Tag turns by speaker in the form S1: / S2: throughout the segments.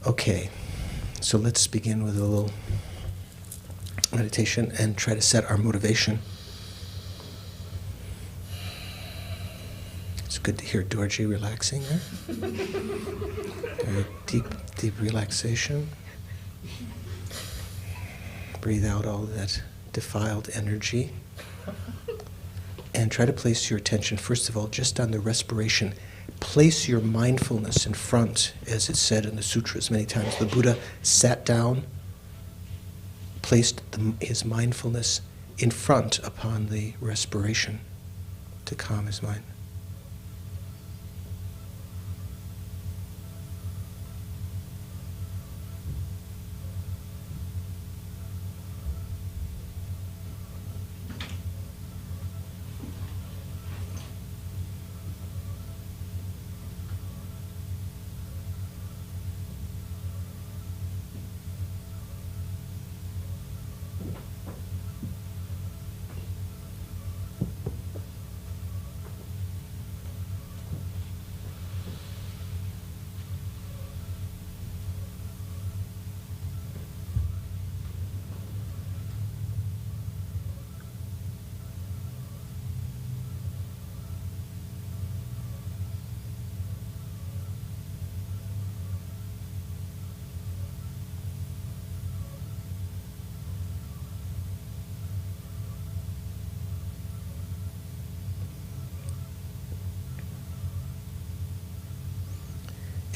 S1: Okay, so let's begin with a little meditation and try to set our motivation. It's good to hear Dorji relaxing there. Very deep relaxation. Breathe out all that defiled energy. And try to place your attention, first of all, just on the respiration. Place your mindfulness in front, as it's said in the sutras many times. The Buddha sat down, placed his mindfulness in front upon the respiration to calm his mind.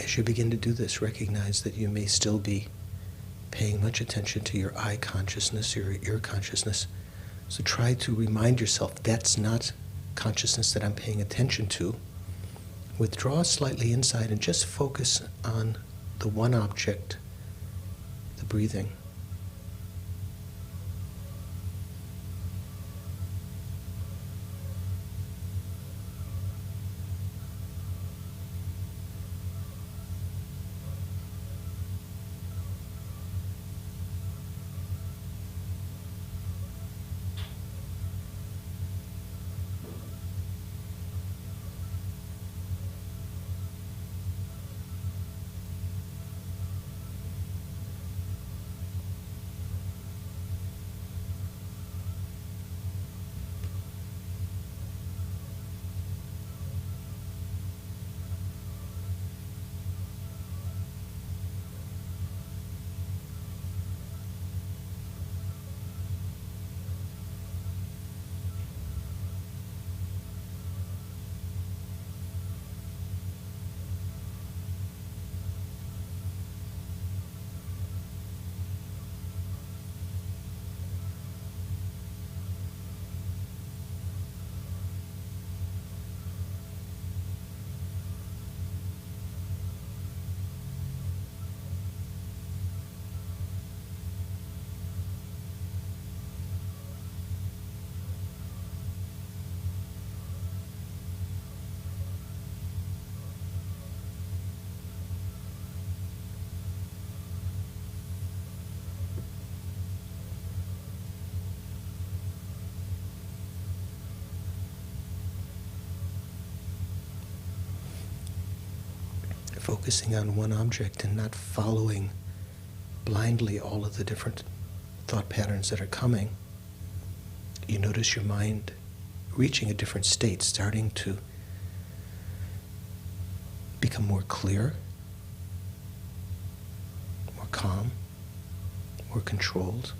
S1: As you begin to do this, recognize that you may still be paying much attention to your eye consciousness, your ear consciousness. So try to remind yourself that's not consciousness that I'm paying attention to. Withdraw slightly inside and just focus on the one object, the breathing. Focusing on one object and not following blindly all of the different thought patterns that are coming, you notice your mind reaching a different state, starting to become more clear, more calm, more controlled.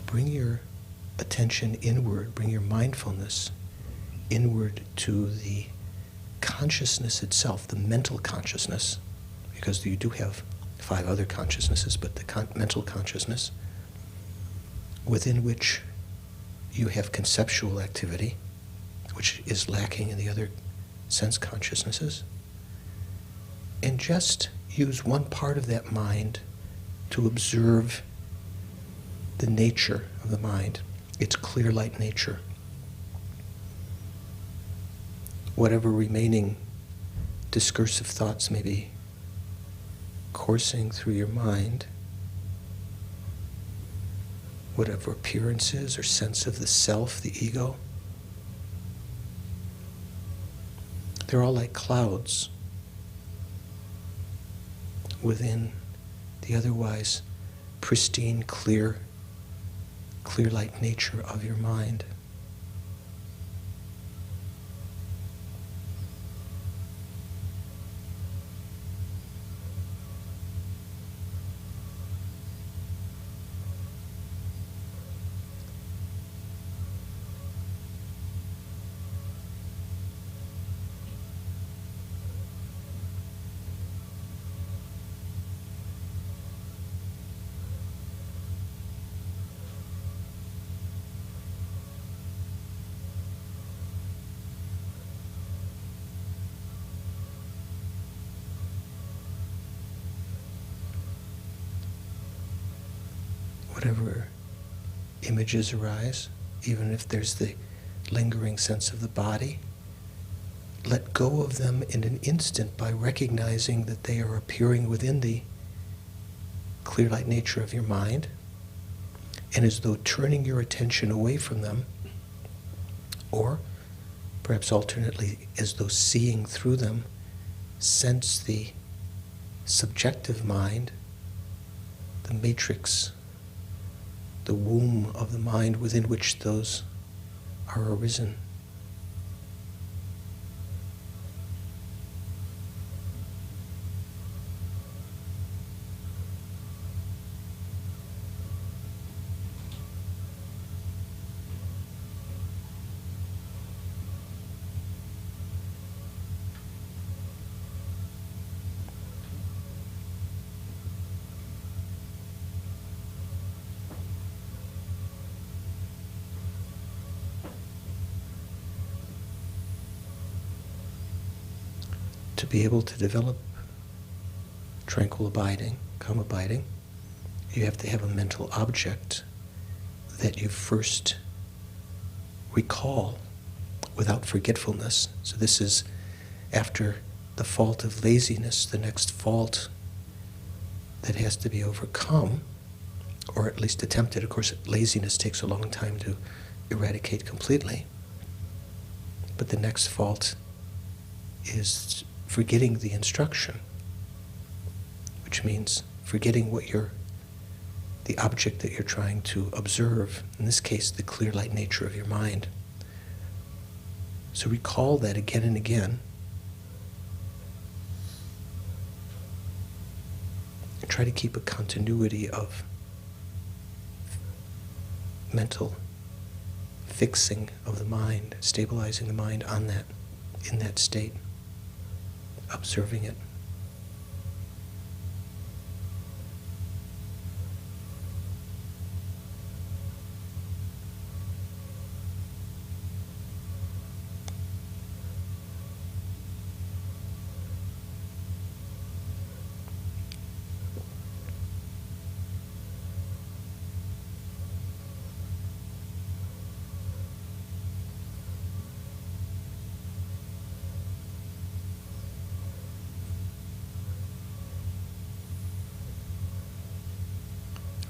S1: Bring your attention inward, bring your mindfulness inward to the consciousness itself, the mental consciousness, because you do have 5 other consciousnesses, but the mental consciousness within which you have conceptual activity, which is lacking in the other sense consciousnesses, and just use one part of that mind to observe the nature of the mind. its clear light nature. Whatever remaining discursive thoughts may be coursing through your mind, whatever appearances or sense of the self, the ego, they're all like clouds within the otherwise pristine, clear light nature of your mind. Whatever images arise, even if there's the lingering sense of the body, let go of them in an instant by recognizing that they are appearing within the clear light nature of your mind, and as though turning your attention away from them, or perhaps alternately as though seeing through them, sense the subjective mind, the matrix, the womb of the mind within which those are arisen. To be able to develop tranquil abiding, calm abiding, you have to have a mental object that you first recall without forgetfulness. So this is after the fault of laziness, the next fault that has to be overcome, or at least attempted. Of course, laziness takes a long time to eradicate completely. But the next fault is forgetting the instruction, which means forgetting what the object that you're trying to observe, in this case, the clear light nature of your mind. So recall that again and again. And try to keep a continuity of mental fixing of the mind, stabilizing the mind on that, in that state, observing it.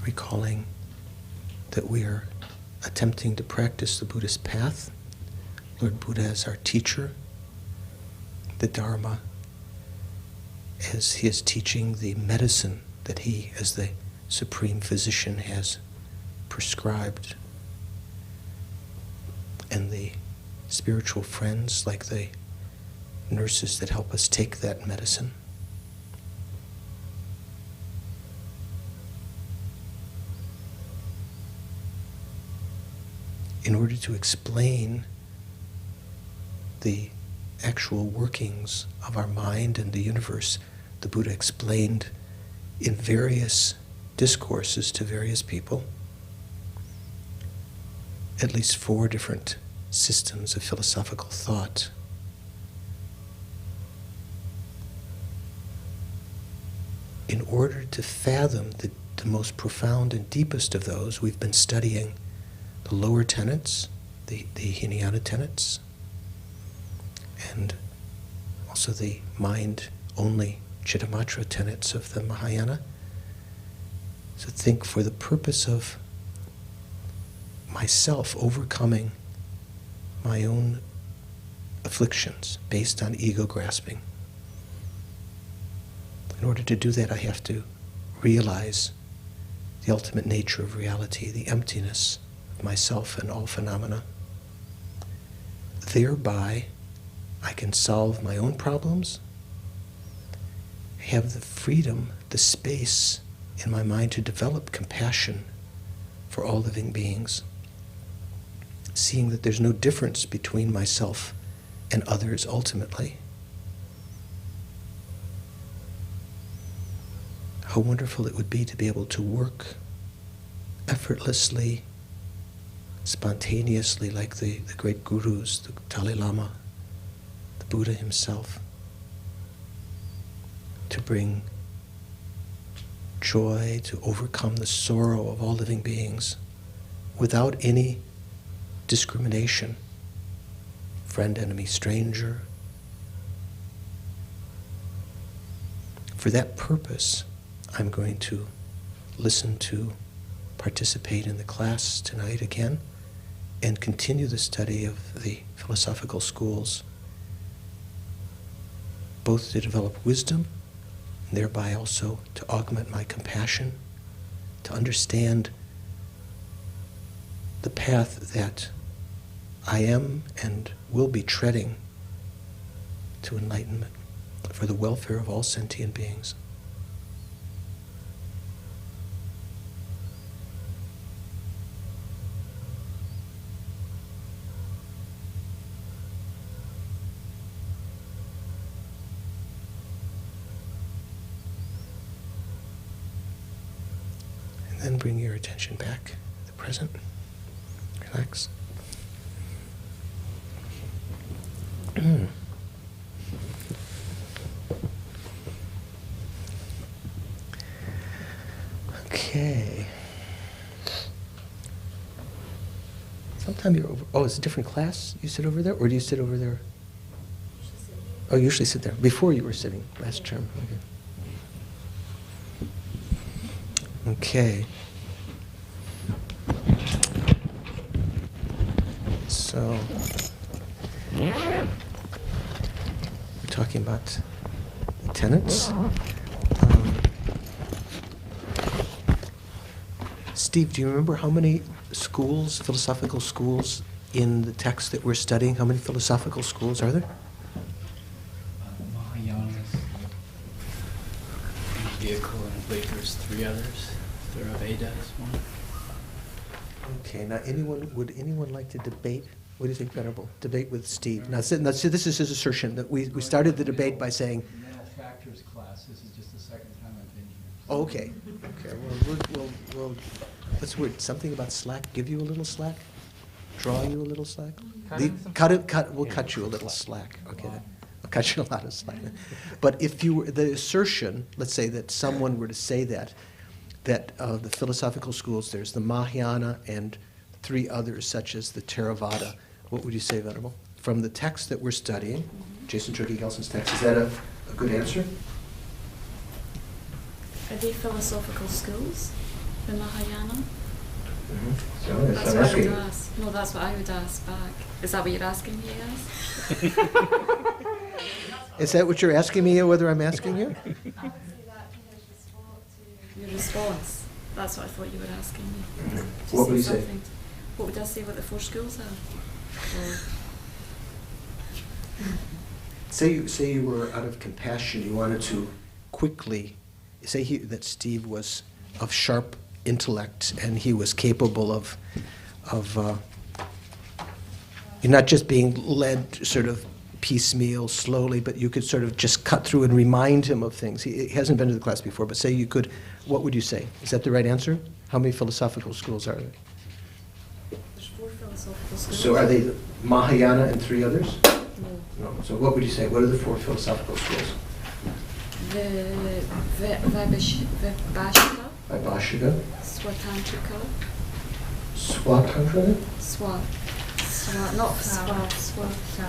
S1: Recalling that we are attempting to practice the Buddhist path, Lord Buddha as our teacher, the Dharma as he is teaching the medicine that he, as the supreme physician, has prescribed, and the spiritual friends like the nurses that help us take that medicine. In order to explain the actual workings of our mind and the universe, the Buddha explained in various discourses to various people at least 4 different systems of philosophical thought. In order to fathom the most profound and deepest of those, we've been studying the lower tenets, the Hinayana tenets, and also the mind-only Chittamatra tenets of the Mahayana. So think, for the purpose of myself overcoming my own afflictions based on ego grasping. In order to do that, I have to realize the ultimate nature of reality, the emptiness of myself and all phenomena. Thereby, I can solve my own problems, have the freedom, the space in my mind to develop compassion for all living beings, seeing that there's no difference between myself and others ultimately. How wonderful it would be to be able to work effortlessly, spontaneously, like the great gurus, the Dalai Lama, the Buddha himself, to bring joy, to overcome the sorrow of all living beings without any discrimination, friend, enemy, stranger. For that purpose, I'm going to listen to, participate in the class tonight again, and continue the study of the philosophical schools, both to develop wisdom, and thereby also to augment my compassion, to understand the path that I am and will be treading to enlightenment for the welfare of all sentient beings. And then bring your attention back to the present. Relax. Okay. Sometime you're over. Oh, it's a different class? You sit over there, or do you sit over there? Oh, you usually sit there. Before you were sitting last term. Okay. So, we're talking about the tenets. Steve, do you remember how many schools, philosophical schools, in the text that we're studying? How many philosophical schools are there?
S2: Mahayanas, vehicle, and I believe there's 3 others. Theravada is one.
S1: Okay, now would anyone like to debate? What do you think, Venerable? Debate with Steve. Now, so this is his assertion that we started the debate by saying.
S3: Mental factors class. This is just the second time I've been here.
S1: Oh, okay. Well, what's weird? Something about slack? Give you a little slack? Draw you a little slack? We'll cut you a little slack. Okay, I'll cut you a lot of slack. But if you were, the assertion, let's say that someone were to say that the philosophical schools, there's the Mahayana and 3 others, such as the Theravada. What would you say, Venerable? From the text that we're studying, Jason Turkey Gelson's text, is that a good answer?
S4: Are they philosophical schools, the Mahayana?
S1: Mm-hmm. So
S4: That's what I would ask. No, that's what I would ask back. Is that what you're asking me, yes?
S1: Is that what you're asking me, whether I'm asking you?
S4: Your response. That's what I thought you were asking me.
S1: What would you say?
S4: What would I say what the 4 schools are?
S1: Say you were out of compassion, you wanted to quickly, say that Steve was of sharp intellect and he was capable of not just being led sort of piecemeal, slowly, but you could sort of just cut through and remind him of things. He hasn't been to the class before, but say you could, what would you say? Is that the right answer? How many philosophical schools are there?
S4: There's 4 philosophical schools.
S1: So are they the Mahayana and 3 others?
S4: No.
S1: No. So what would you say? What are the 4 philosophical schools?
S4: The Vaibhashika,
S1: Vaibhashika,
S4: Svatantrika,
S1: Swatantrika?
S4: Not Sautrantika.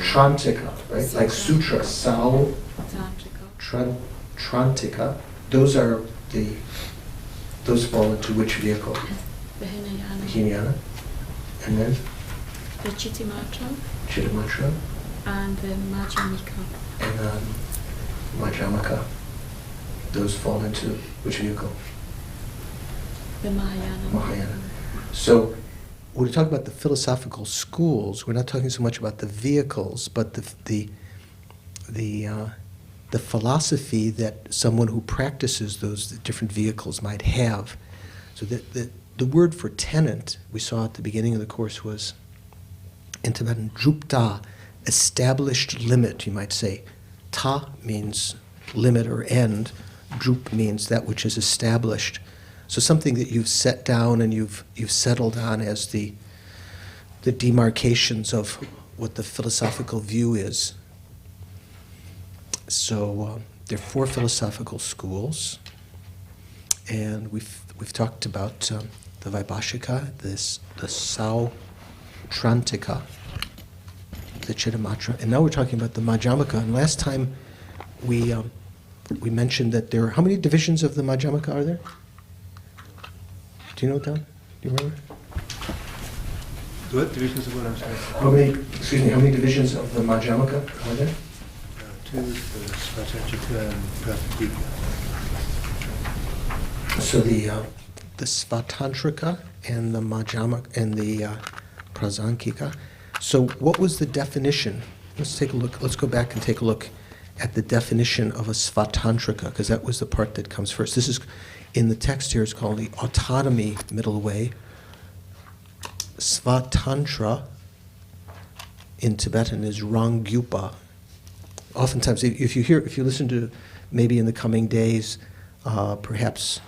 S1: Sautrantika, right? Like sutra, Sautrantika. Those fall into which vehicle?
S4: The Hinayana.
S1: Hinayana. And then?
S4: The
S1: Chittamatra.
S4: And the Madhyamaka.
S1: And Madhyamaka. Those fall into which vehicle?
S4: The Mahayana.
S1: Mahayana. So, when we talk about the philosophical schools, we're not talking so much about the vehicles, but the philosophy that someone who practices those different vehicles might have. So the word for tenet we saw at the beginning of the course was in Tibetan drupta, established limit, you might say. Ta means limit or end. Drup means that which is established. So something that you've set down and you've settled on as the demarcations of what the philosophical view is. So there are 4 philosophical schools, and we've talked about the Vaibhashika, the Sautrantika, the Chittamatra, and now we're talking about the Madhyamaka. And last time we mentioned that there are, how many divisions of the Madhyamaka are there? Do you know, Don? Do you remember?
S3: What divisions of what, I'm sorry?
S1: How many divisions of the Madhyamaka are there?
S3: 2, the Svatantrika and Prajnaparamita.
S1: So the Svatantrika and the Madhyamaka and the Prajnaparamita. So what was the definition? Let's take a look. Let's go back and take a look at the definition of a Svatantrika, because that was the part that comes first. This is in the text here. It's called the autonomy middle way. Svatantra in Tibetan is Rangyupa. Oftentimes, if you listen to, maybe in the coming days, perhaps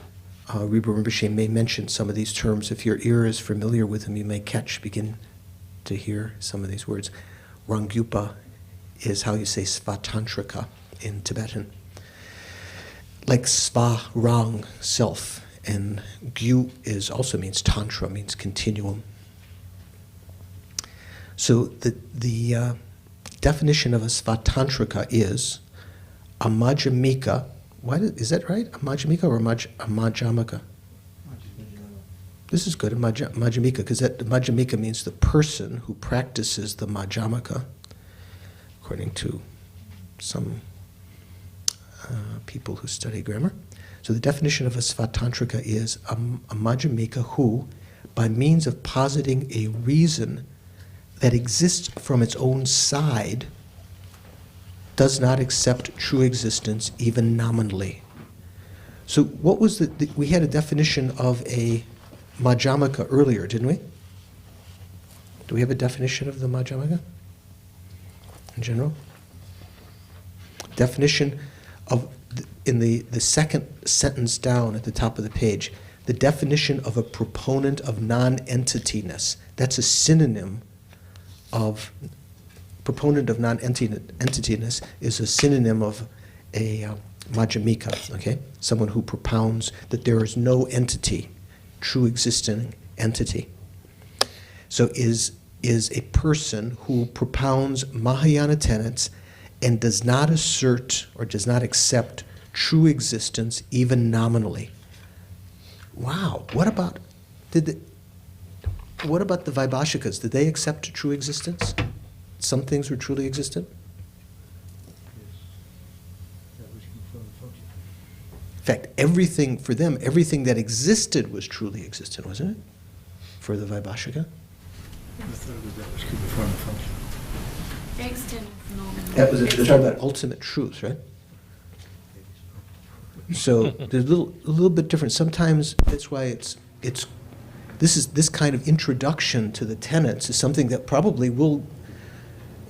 S1: Rebbe Rinpoche may mention some of these terms. If your ear is familiar with them, you may begin to hear some of these words. Rangyupa is how you say Svatantrika in Tibetan. Like Sva, Rang, self, and Gyu also means Tantra, means continuum. So the definition of a Svatantrika is a Madhyamika. Is that right? A Madhyamika or a Madhyamaka? This is good, a Madhyamika, because the Madhyamika means the person who practices the Madhyamaka, according to some people who study grammar. So the definition of a Svatantrika is a Madhyamika who, by means of positing a reason that exists from its own side, does not accept true existence even nominally. So what was we had a definition of a Madhyamaka earlier, didn't we? Do we have a definition of the Madhyamaka in general? Definition of, in the second sentence down at the top of the page, the definition of a proponent of non-entityness. That's a synonym of, proponent of non-entityness is a synonym of a Madhyamika, okay? Someone who propounds that there is no entity, true existing entity. So is a person who propounds Mahayana tenets and does not assert or does not accept true existence even nominally. Wow, what about the Vaibhashikas? Did they accept true existence? Some things were truly existent? In fact, everything for them, everything that existed was truly existent, wasn't it? For the Vaibhashika?
S4: Extent is nominal.
S1: That was they're talking about ultimate truth, right? So there's a little bit different. Sometimes that's why this kind of introduction to the tenets is something that probably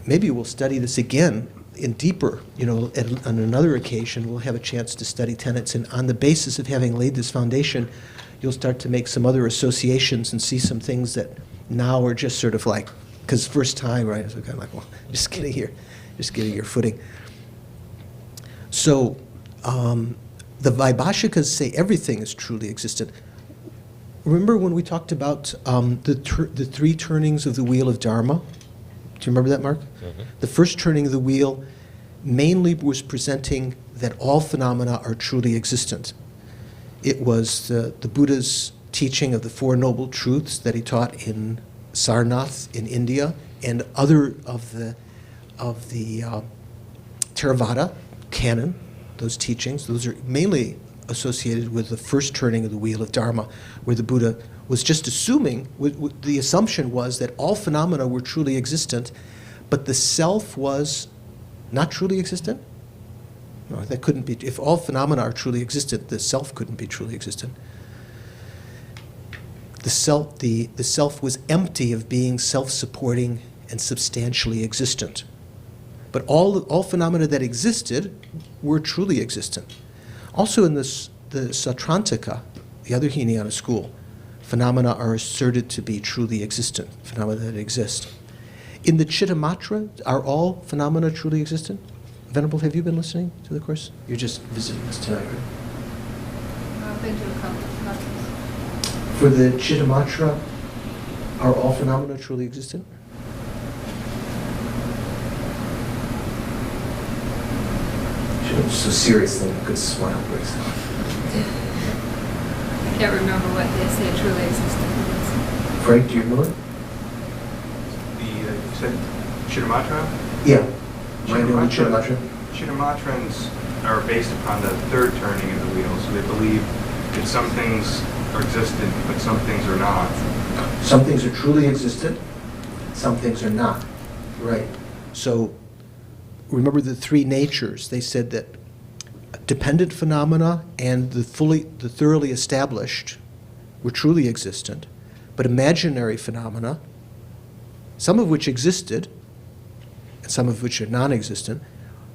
S1: maybe we'll study this again in deeper. On another occasion we'll have a chance to study tenets, and on the basis of having laid this foundation, you'll start to make some other associations and see some things that now are just sort of like, because first time, right? So kind of like, well, just getting your footing. So the Vaibhashikas say everything is truly existent. remember when we talked about the three turnings of the wheel of Dharma? Do you remember that, Mark?
S5: Mm-hmm.
S1: The first turning of the wheel mainly was presenting that all phenomena are truly existent. It was the Buddha's teaching of the Four Noble Truths that he taught in Sarnath in India, and other of the Theravada canon, those teachings. Those are mainly associated with the first turning of the wheel of Dharma, where the Buddha was just assuming, the assumption was that all phenomena were truly existent, but the self was not truly existent? No, that couldn't be. If all phenomena are truly existent, the self couldn't be truly existent. The self was empty of being self-supporting and substantially existent. But all phenomena that existed were truly existent. Also in the Sautrantika, the other Hinayana school, phenomena are asserted to be truly existent, phenomena that exist. In the Chittamatra, are all phenomena truly existent? Venerable, have you been listening to the course? You're just visiting us tonight, right?
S4: I've been to a couple of classes.
S1: For the Chittamatra, are all phenomena truly existent? So seriously, a good smile breaks out.
S4: I can't remember what they say truly existent is.
S1: Frank, do you remember?
S6: You said Chittamatra?
S1: Yeah. Chittamatra.
S6: Chittamatrans are based upon the third turning of the wheel, so they believe that some things are existent, but some things are not.
S1: Some things are truly existent, some things are not. Right. So remember the three natures. They said that dependent phenomena and the thoroughly established were truly existent, but imaginary phenomena, some of which existed, and some of which are non-existent,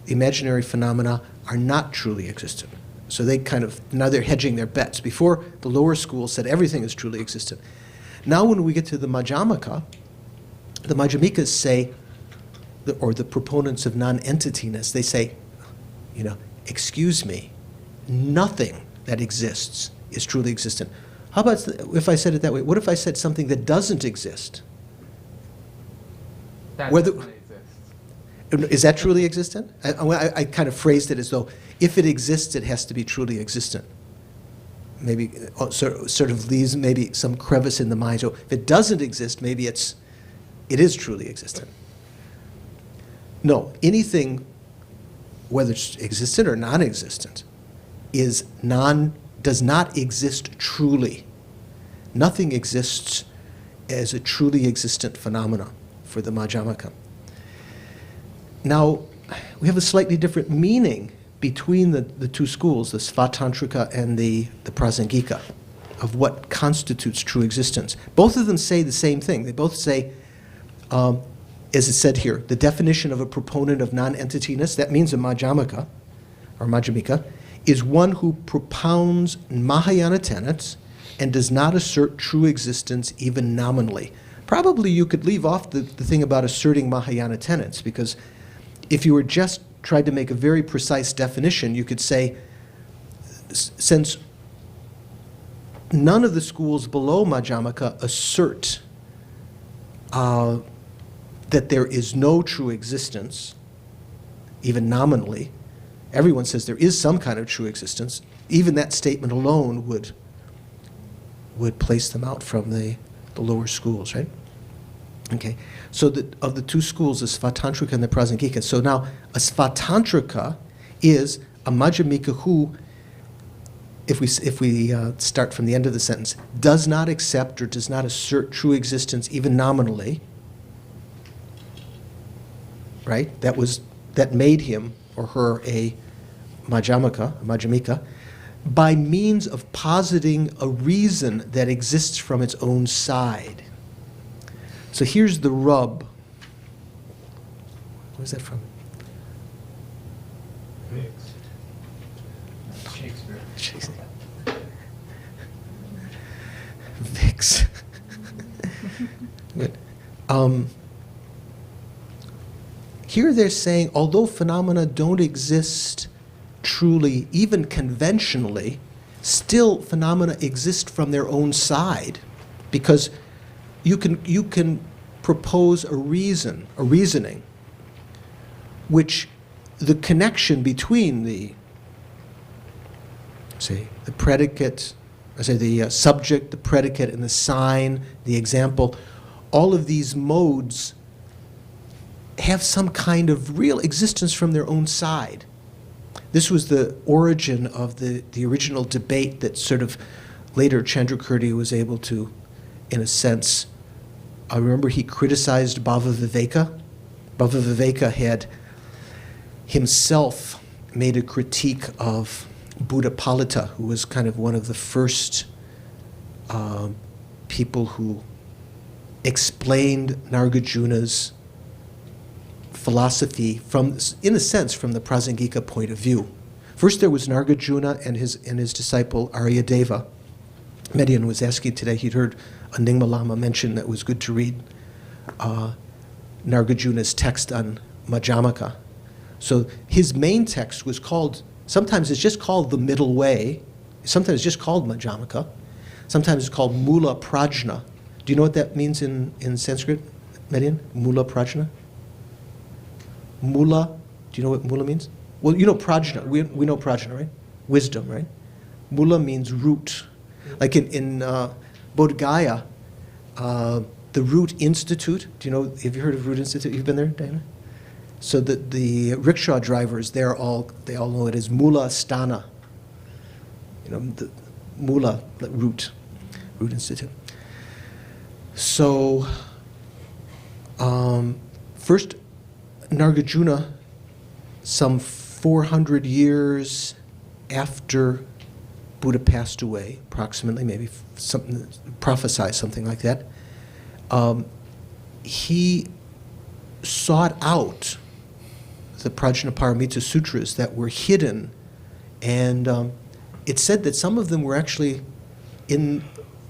S1: the imaginary phenomena are not truly existent. So they now they're hedging their bets. Before, the lower school said everything is truly existent. Now when we get to the Madhyamaka, the Madhyamikas say, or the proponents of non-entityness, they say, excuse me, nothing that exists is truly existent. How about if I said it that way? What if I said something that doesn't exist?
S7: That
S1: Whether-
S7: doesn't exist.
S1: Is that truly existent? I kind of phrased it as though if it exists, it has to be truly existent. Maybe sort of leaves maybe some crevice in the mind. So if it doesn't exist, maybe it is truly existent. No, anything, whether it's existent or non-existent, does not exist truly. Nothing exists as a truly existent phenomena for the Madhyamaka. Now, we have a slightly different meaning between the two schools, the Svatantrika and the Prajnaparamita, of what constitutes true existence. Both of them say the same thing. They both say, as it said here, the definition of a proponent of non-entityness, that means a Madhyamaka, or Madhyamika, is one who propounds Mahayana tenets and does not assert true existence even nominally. Probably you could leave off the thing about asserting Mahayana tenets, because if you were just tried to make a very precise definition, you could say, since none of the schools below Madhyamaka assert that there is no true existence, even nominally, everyone says there is some kind of true existence, even that statement alone would place them out from the lower schools, right? Okay, so of the two schools, the Svatantrika and the Prajnaparamita. So now, a Svatantrika is a Madhyamika who, if we start from the end of the sentence, does not accept or does not assert true existence even nominally, right? That made him or her a Madhyamika, by means of positing a reason that exists from its own side. So here's the rub. Where's that from?
S3: Shakespeare.
S1: Vix. Good. Here they're saying, although phenomena don't exist truly, even conventionally, still phenomena exist from their own side, because you can propose a reasoning, which the connection between the predicate, the subject, the predicate, and the sign, the example, all of these modes have some kind of real existence from their own side. This was the origin of the original debate that sort of later Chandrakirti was able to, in a sense, I remember he criticized Bhava Viveka. Bhava Viveka had himself made a critique of Buddha Palita, who was kind of one of the first people who explained Nagarjuna's philosophy from, in a sense, from the Prasangika point of view. First there was Nagarjuna and his disciple Aryadeva. Median was asking today, he'd heard a Nyingma Lama mention that it was good to read Nagarjuna's text on Madhyamaka. So his main text was called, sometimes it's just called the Middle Way, sometimes it's just called Madhyamaka, sometimes it's called Mula Prajna. Do you know what that means in Sanskrit, Median? Mula Prajna? Mula, do you know what mula means? Well, you know prajna, we know prajna, right? Wisdom, right? Mula means root. Like in Bodh Gaya, the Root Institute, do you know, have you heard of Root Institute? You've been there, Diana? So the rickshaw drivers, they all know it as Mula Sthana. You know, the Mula, Root Institute. So, first, Nagarjuna, some 400 years after Buddha passed away, approximately, maybe something, prophesied something like that, he sought out the Prajnaparamita sutras that were hidden, and it said that some of them were actually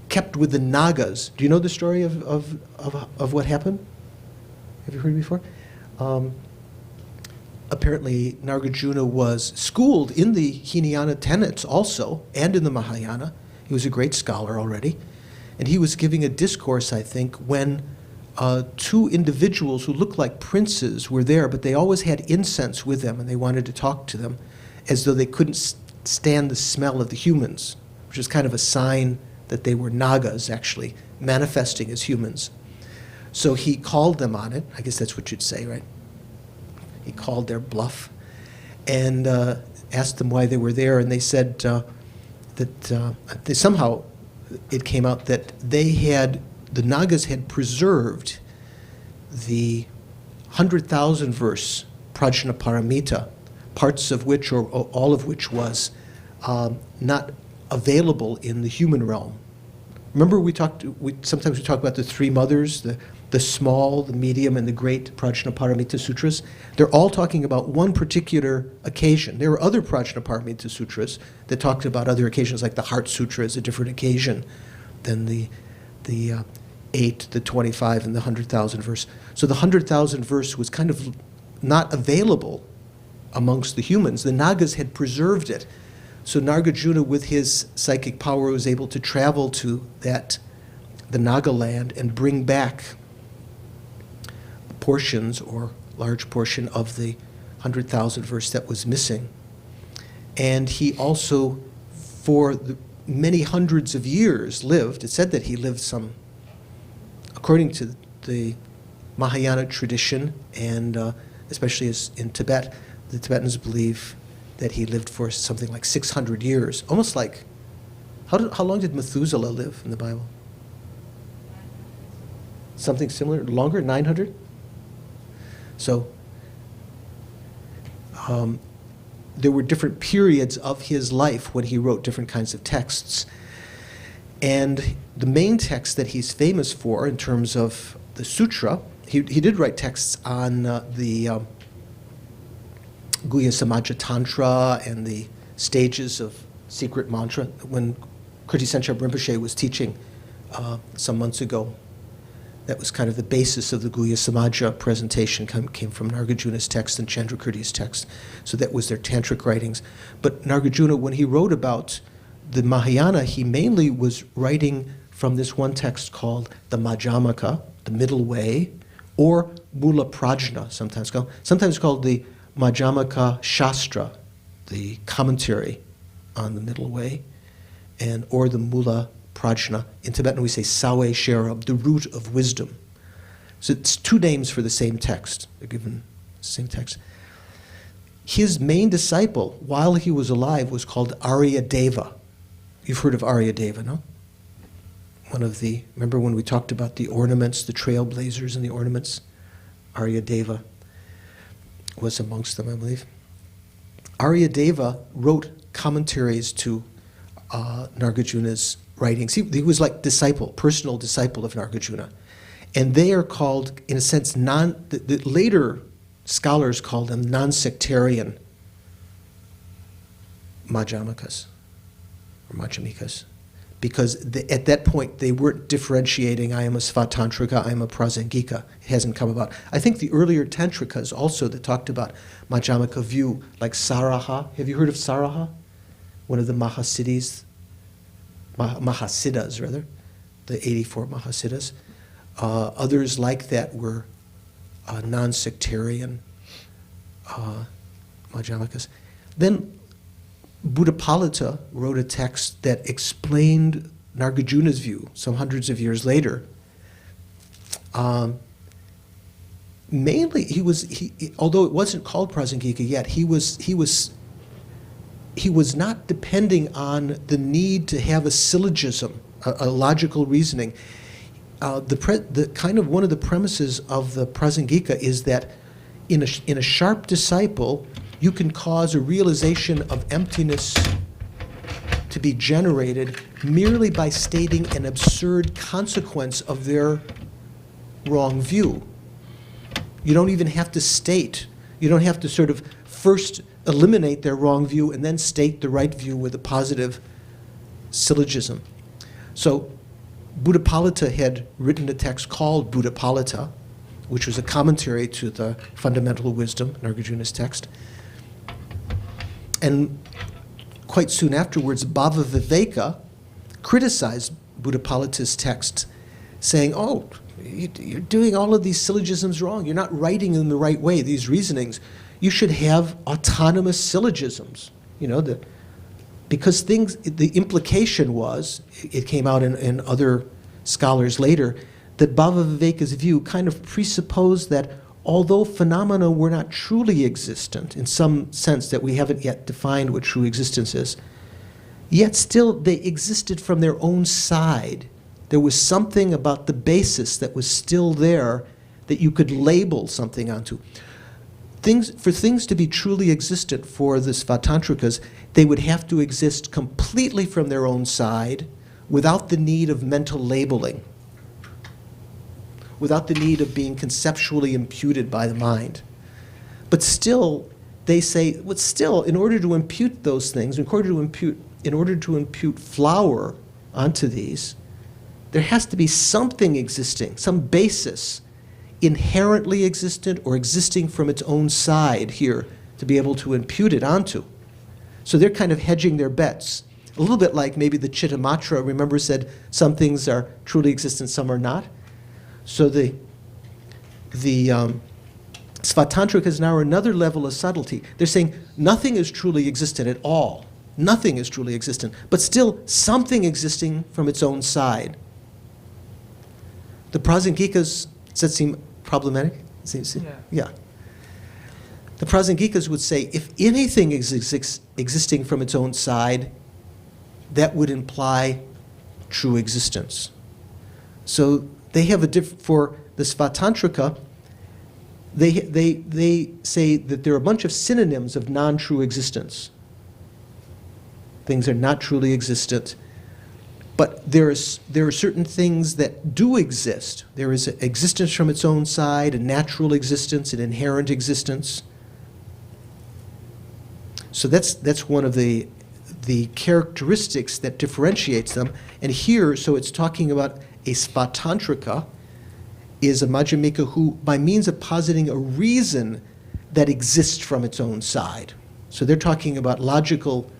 S1: kept with the Nagas. Do you know the story of what happened? Have you heard it before? Apparently, Nagarjuna was schooled in the Hinayana tenets also, and in the Mahayana. He was a great scholar already. And he was giving a discourse, I think, when two individuals who looked like princes were there, but they always had incense with them, and they wanted to talk to them, as though they couldn't stand the smell of the humans, which is kind of a sign that they were Nagas, actually, manifesting as humans. So he called them on it. I guess that's what you'd say, right? He called their bluff and asked them why they were there, and they said that somehow it came out that the Nagas had preserved the 100,000 verse Prajnaparamita, parts of which, or all of which, was not available in the human realm. Remember sometimes we talk about the three mothers, the small, the medium, and the great Prajnaparamita sutras. They're all talking about one particular occasion. There were other Prajnaparamita sutras that talked about other occasions, like the Heart Sutra is a different occasion than the 8, the 25, and the 100,000 verse. So the 100,000 verse was kind of not available amongst the humans. The Nagas had preserved it. So Nagarjuna, with his psychic power, was able to travel to the Naga land and bring back portions or large portion of the 100,000 verse that was missing. And he also, for many hundreds of years, lived. It said that he lived according to the Mahayana tradition, and especially as in Tibet, the Tibetans believe that he lived for something like 600 years. Almost like, how long did Methuselah live in the Bible? Something similar, longer, 900? So there were different periods of his life when he wrote different kinds of texts. And the main text that he's famous for in terms of the sutra, he did write texts on the Guhya Samaja Tantra and the stages of secret mantra. When Kirti Senchab Rinpoche was teaching some months ago, that was kind of the basis of the Guhya Samaja presentation, came from Nagarjuna's text and Chandrakirti's text. So that was their tantric writings. But Nagarjuna, when he wrote about the Mahayana, he mainly was writing from this one text called the Madhyamaka, the middle way, or Mula Prajna, sometimes called the Madhyamaka Shastra, the commentary on the middle way, and or the Mula Prajna. In Tibetan we say Sawe Sherab, the root of wisdom. So it's two names for the same text. They're given the same text. His main disciple, while he was alive, was called Aryadeva. You've heard of Aryadeva, no? Remember when we talked about the ornaments, the trailblazers and the ornaments? Aryadeva was amongst them, I believe. Aryadeva wrote commentaries to Nagarjuna's writings. He was like personal disciple of Nagarjuna. And they are called, in a sense, the later scholars called them non-sectarian Madhyamakas, or Madhyamikas, because at that point they weren't differentiating, I am a Svatantrika, I am a Prajnaparamita. It hasn't come about. I think the earlier Tantrikas also that talked about Madhyamaka view, like Saraha. Have you heard of Saraha? One of the Mahasiddhas, rather, the 84 Mahasiddhas. Others like that were non-sectarian Madhyamikas. Then Buddhapalita wrote a text that explained Nagarjuna's view some hundreds of years later. Mainly, although it wasn't called Prajnaparamita yet, he was not depending on the need to have a syllogism, a logical reasoning. The kind of one of the premises of the Prajnaparamita is that in a sharp disciple, you can cause a realization of emptiness to be generated merely by stating an absurd consequence of their wrong view. You don't even have to state. You don't have to sort of first eliminate their wrong view and then state the right view with a positive syllogism. So Buddhapalita had written a text called Buddhapalita, which was a commentary to the Fundamental Wisdom, Nagarjuna's text. And quite soon afterwards, Bhavaviveka criticized Buddhapalita's text, saying, oh, you're doing all of these syllogisms wrong. You're not writing in the right way, these reasonings. You should have autonomous syllogisms, because the implication was, it came out in other scholars later, that Bhavaviveka's view kind of presupposed that although phenomena were not truly existent, in some sense that we haven't yet defined what true existence is, yet still they existed from their own side. There was something about the basis that was still there that you could label something onto. For things to be truly existent for the Svatantrikas, they would have to exist completely from their own side without the need of mental labeling, without the need of being conceptually imputed by the mind. But still, they say, in order to impute those things, in order to impute flower onto these, there has to be something existing, some basis, inherently existent or existing from its own side here to be able to impute it onto. So they're kind of hedging their bets. A little bit like maybe the Chittamatra, remember, said some things are truly existent, some are not. So the Svatantrikas now are another level of subtlety. They're saying nothing is truly existent at all. Nothing is truly existent, but still something existing from its own side. The Prajnapikas, does that seem problematic? Yeah. The Prajnapikas would say if anything is existing from its own side, that would imply true existence. So they have for the Svatantrika, they say that there are a bunch of synonyms of non-true existence. Things are not truly existent. But there are certain things that do exist. There is existence from its own side, a natural existence, an inherent existence. So that's one of the characteristics that differentiates them. And here, so it's talking about a Svatantrika is a Madhyamika who, by means of positing a reason that exists from its own side. So they're talking about logical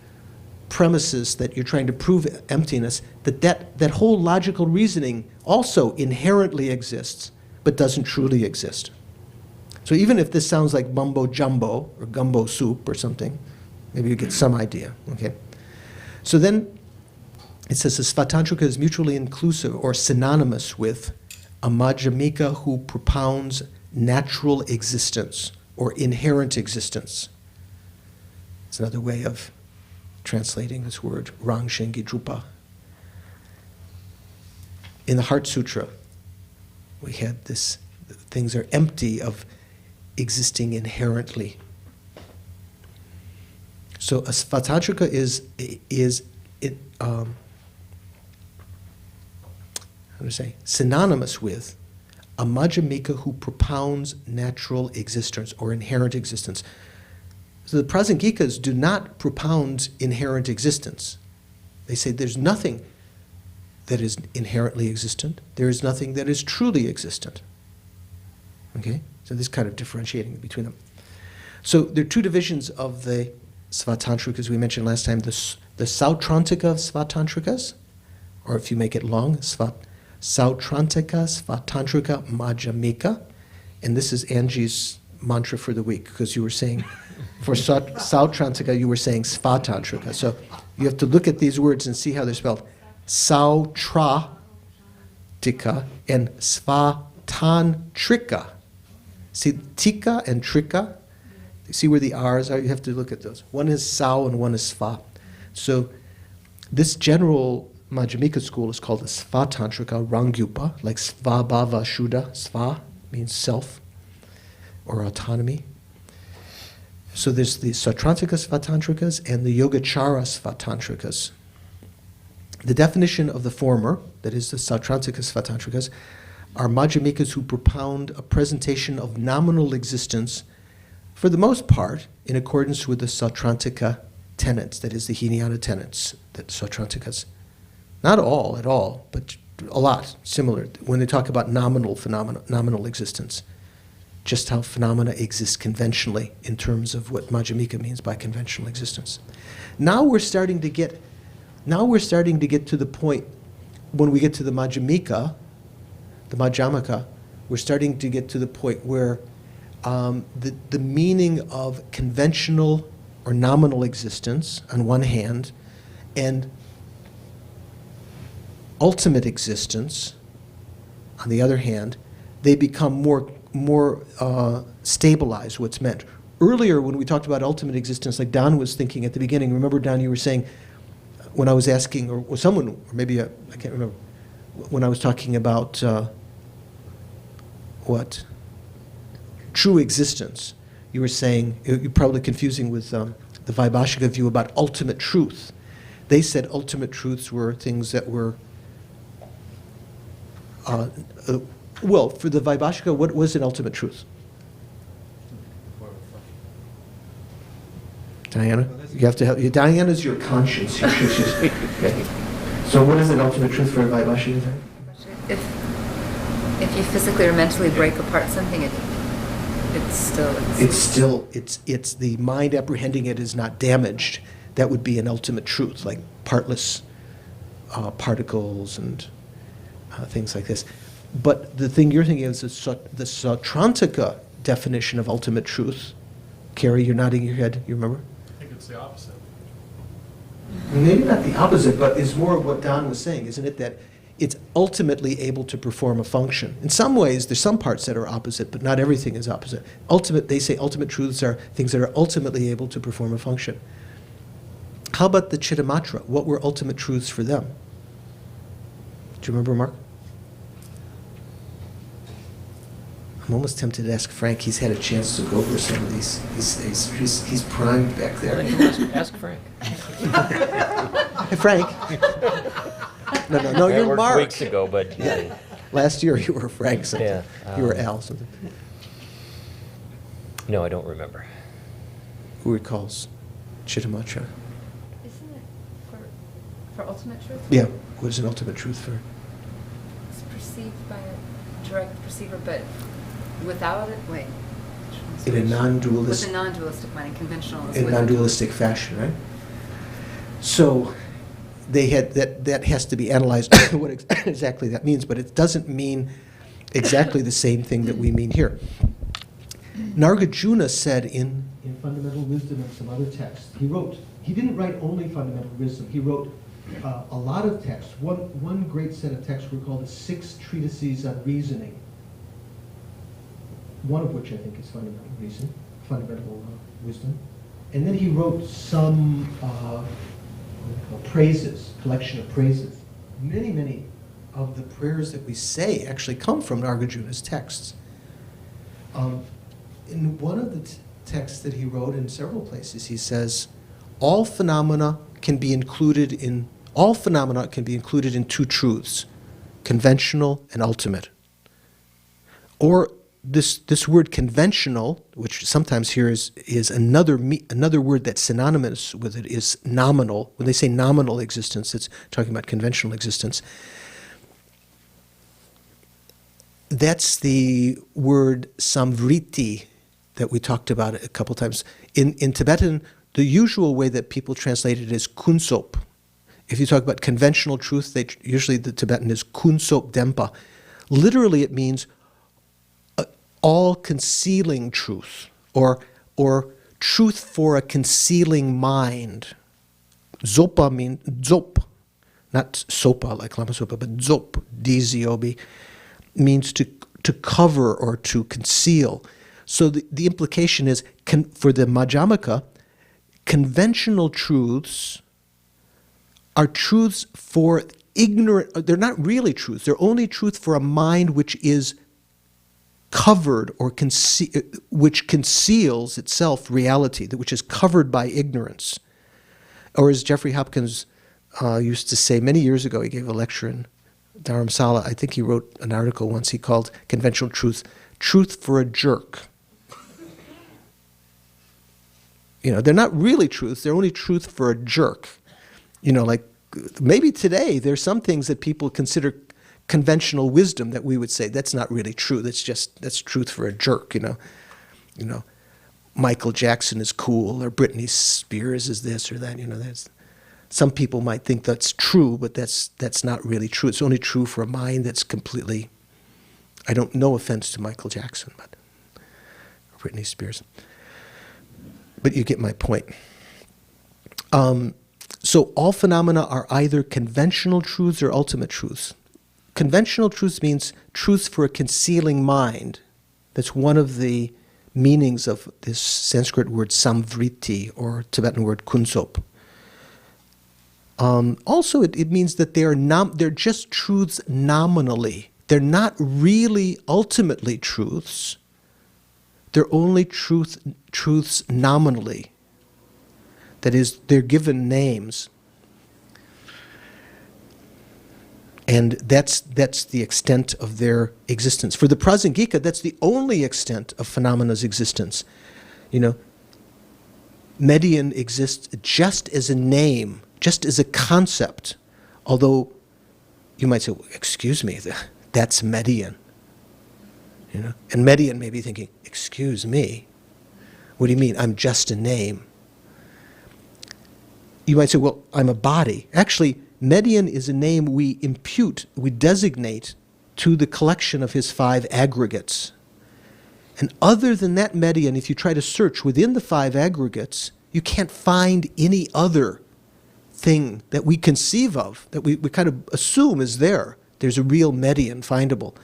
S1: premises that you're trying to prove emptiness, that whole logical reasoning also inherently exists, but doesn't truly exist. So even if this sounds like mumbo jumbo or gumbo soup or something, maybe you get some idea, okay? So then it says the Svatantrika is mutually inclusive or synonymous with a Madhyamika who propounds natural existence or inherent existence. It's another way of translating this word, Rangshengi Drupa. In the Heart Sutra, we had this, things are empty of existing inherently. So a Svatantrika is synonymous with a Madhyamika who propounds natural existence or inherent existence. So the Prajnapikas do not propound inherent existence. They say there's nothing that is inherently existent. There is nothing that is truly existent. Okay? So this kind of differentiating between them. So there are two divisions of the Svatantrikas we mentioned last time. The Sautrantika of Svatantrikas, or if you make it long, Sautrantika, Svatantrika, Madhyamika. And this is Angie's mantra for the week, because you were saying, for Sautrantika, you were saying Svatantrika. So you have to look at these words and see how they're spelled. Sautratika and Svatantrika. See, tika and trika, see where the R's are? You have to look at those. One is Sau and one is Sva. So this general Madhyamika school is called the Svatantrika Rangyupa, like Svabhava Shuddha. Sva means self or autonomy. So there's the Sautrantika Svatantrikas and the Yogacharasvatantrikas. The definition of the former, that is the Sautrantika Svatantrikas, are Madhyamikas who propound a presentation of nominal existence, for the most part, in accordance with the Sautrantika tenets, that is the Hinayana tenets, that Sautrantikas. Not all at all, but a lot similar when they talk about nominal phenomena, nominal existence, just how phenomena exist conventionally in terms of what Madhyamika means by conventional existence. Now we're starting to get to the point when we get to the Madhyamika, the Madhyamaka, we're starting to get to the point where the meaning of conventional or nominal existence on one hand and ultimate existence on the other hand, they become more stabilized, what's meant. Earlier when we talked about ultimate existence, like Don was thinking at the beginning, remember Don, you were saying, when I was asking, or someone, or maybe I can't remember, when I was talking about true existence, you were saying, you're probably confusing with the Vaibhashika view about ultimate truth. They said ultimate truths were things that were, well, for the Vaibhashika, what was an ultimate truth? Diana? You have to help. Diana's your conscience. Okay. So what is an ultimate truth for a Vaibhashika?
S5: If you physically or mentally break apart something, it's the mind apprehending it is not damaged. That would be an ultimate truth, like partless particles and things like this. But the thing you're thinking of is the Sautrantika definition of ultimate truth. Carrie, you're nodding your head. You remember?
S3: I think it's the opposite.
S1: Maybe not the opposite, but it's more of what Don was saying, isn't it? That it's ultimately able to perform a function. In some ways, there's some parts that are opposite, but not everything is opposite. They say ultimate truths are things that are ultimately able to perform a function. How about the Chittamatra? What were ultimate truths for them? Do you remember, Mark? I'm almost tempted to ask Frank. He's had a chance to go over some of these. He's primed back there.
S2: Ask Frank.
S1: Hey, Frank. No, you're
S7: worked
S1: Mark.
S7: Weeks ago, but
S1: Yeah. Last year you were Frank something.
S7: Yeah,
S1: You were Al something.
S7: no, I don't remember.
S1: Who recalls Chittamatra?
S5: Isn't it for ultimate truth?
S1: Yeah, what is an ultimate truth for?
S5: It's perceived by a direct perceiver, but without it. Wait.
S1: In a non-dualistic.
S5: With a non-dualistic mind, in conventional.
S1: In a non-dualistic fashion, right?
S5: So they had that has to be analyzed what exactly that means, but it doesn't mean exactly the same thing that we mean here. Nargarjuna said in Fundamental Wisdom and some other texts, he didn't write only Fundamental Wisdom, he wrote a lot of texts. One great set of texts were called the Six Treatises of Reasoning, one of which I think is Fundamental Wisdom. And then he wrote some praises, collection of praises. Many of the prayers that we say actually come from Nargarjuna's texts. In one of the texts that he wrote in several places, he says, all phenomena can be included in two truths, conventional and ultimate. Or this word conventional, which sometimes here is another word that's synonymous with it, is nominal. When they say nominal existence, it's talking about conventional existence. That's the word samvriti that we talked about a couple times. In Tibetan, the usual way that people translate it is kunsop. If you talk about conventional truth, usually the Tibetan is kunsop dempa. Literally, it means all-concealing truth, or truth for a concealing mind. Zopa means zop, not sopa like lama sopa, but zop, D-Z-O-B, means to cover or to conceal. So the implication is, for the Madhyamaka, conventional truths are truths for ignorant, they're not really truths, they're only truth for a mind which is covered or which conceals itself reality, which is covered by ignorance. Or as Jeffrey Hopkins used to say many years ago, he gave a lecture in Dharamsala, I think he wrote an article once he called conventional truth, truth for a jerk. They're not really truths, they're only truth for a jerk. Like maybe today there's some things that people consider conventional wisdom that we would say that's not really true. That's truth for a jerk. Michael Jackson is cool, or Britney Spears is this or that. Some people might think that's true, but that's not really true. It's only true for a mind that's completely. No offense to Michael Jackson, but or Britney Spears. But you get my point. So all phenomena are either conventional truths or ultimate truths. Conventional truths means truths for a concealing mind. That's one of the meanings of this Sanskrit word samvriti, or Tibetan word kunsop. Also, it means that they're just truths nominally. They're not really ultimately truths. They're only truths nominally. That is, they're given names. And that's the extent of their existence. For the Prajnaparamita, that's the only extent of phenomana's existence. Median exists just as a name, just as a concept. Although you might say, well, excuse me, that's Median. And Median may be thinking, excuse me, what do you mean? I'm just a name. You might say, well, I'm a body. Actually, Median is a name we designate to the collection of his 5 aggregates. And other than that Median, if you try to search within the 5 aggregates, you can't find any other thing that we conceive of, that we kind of assume is there. There's a real Median findable.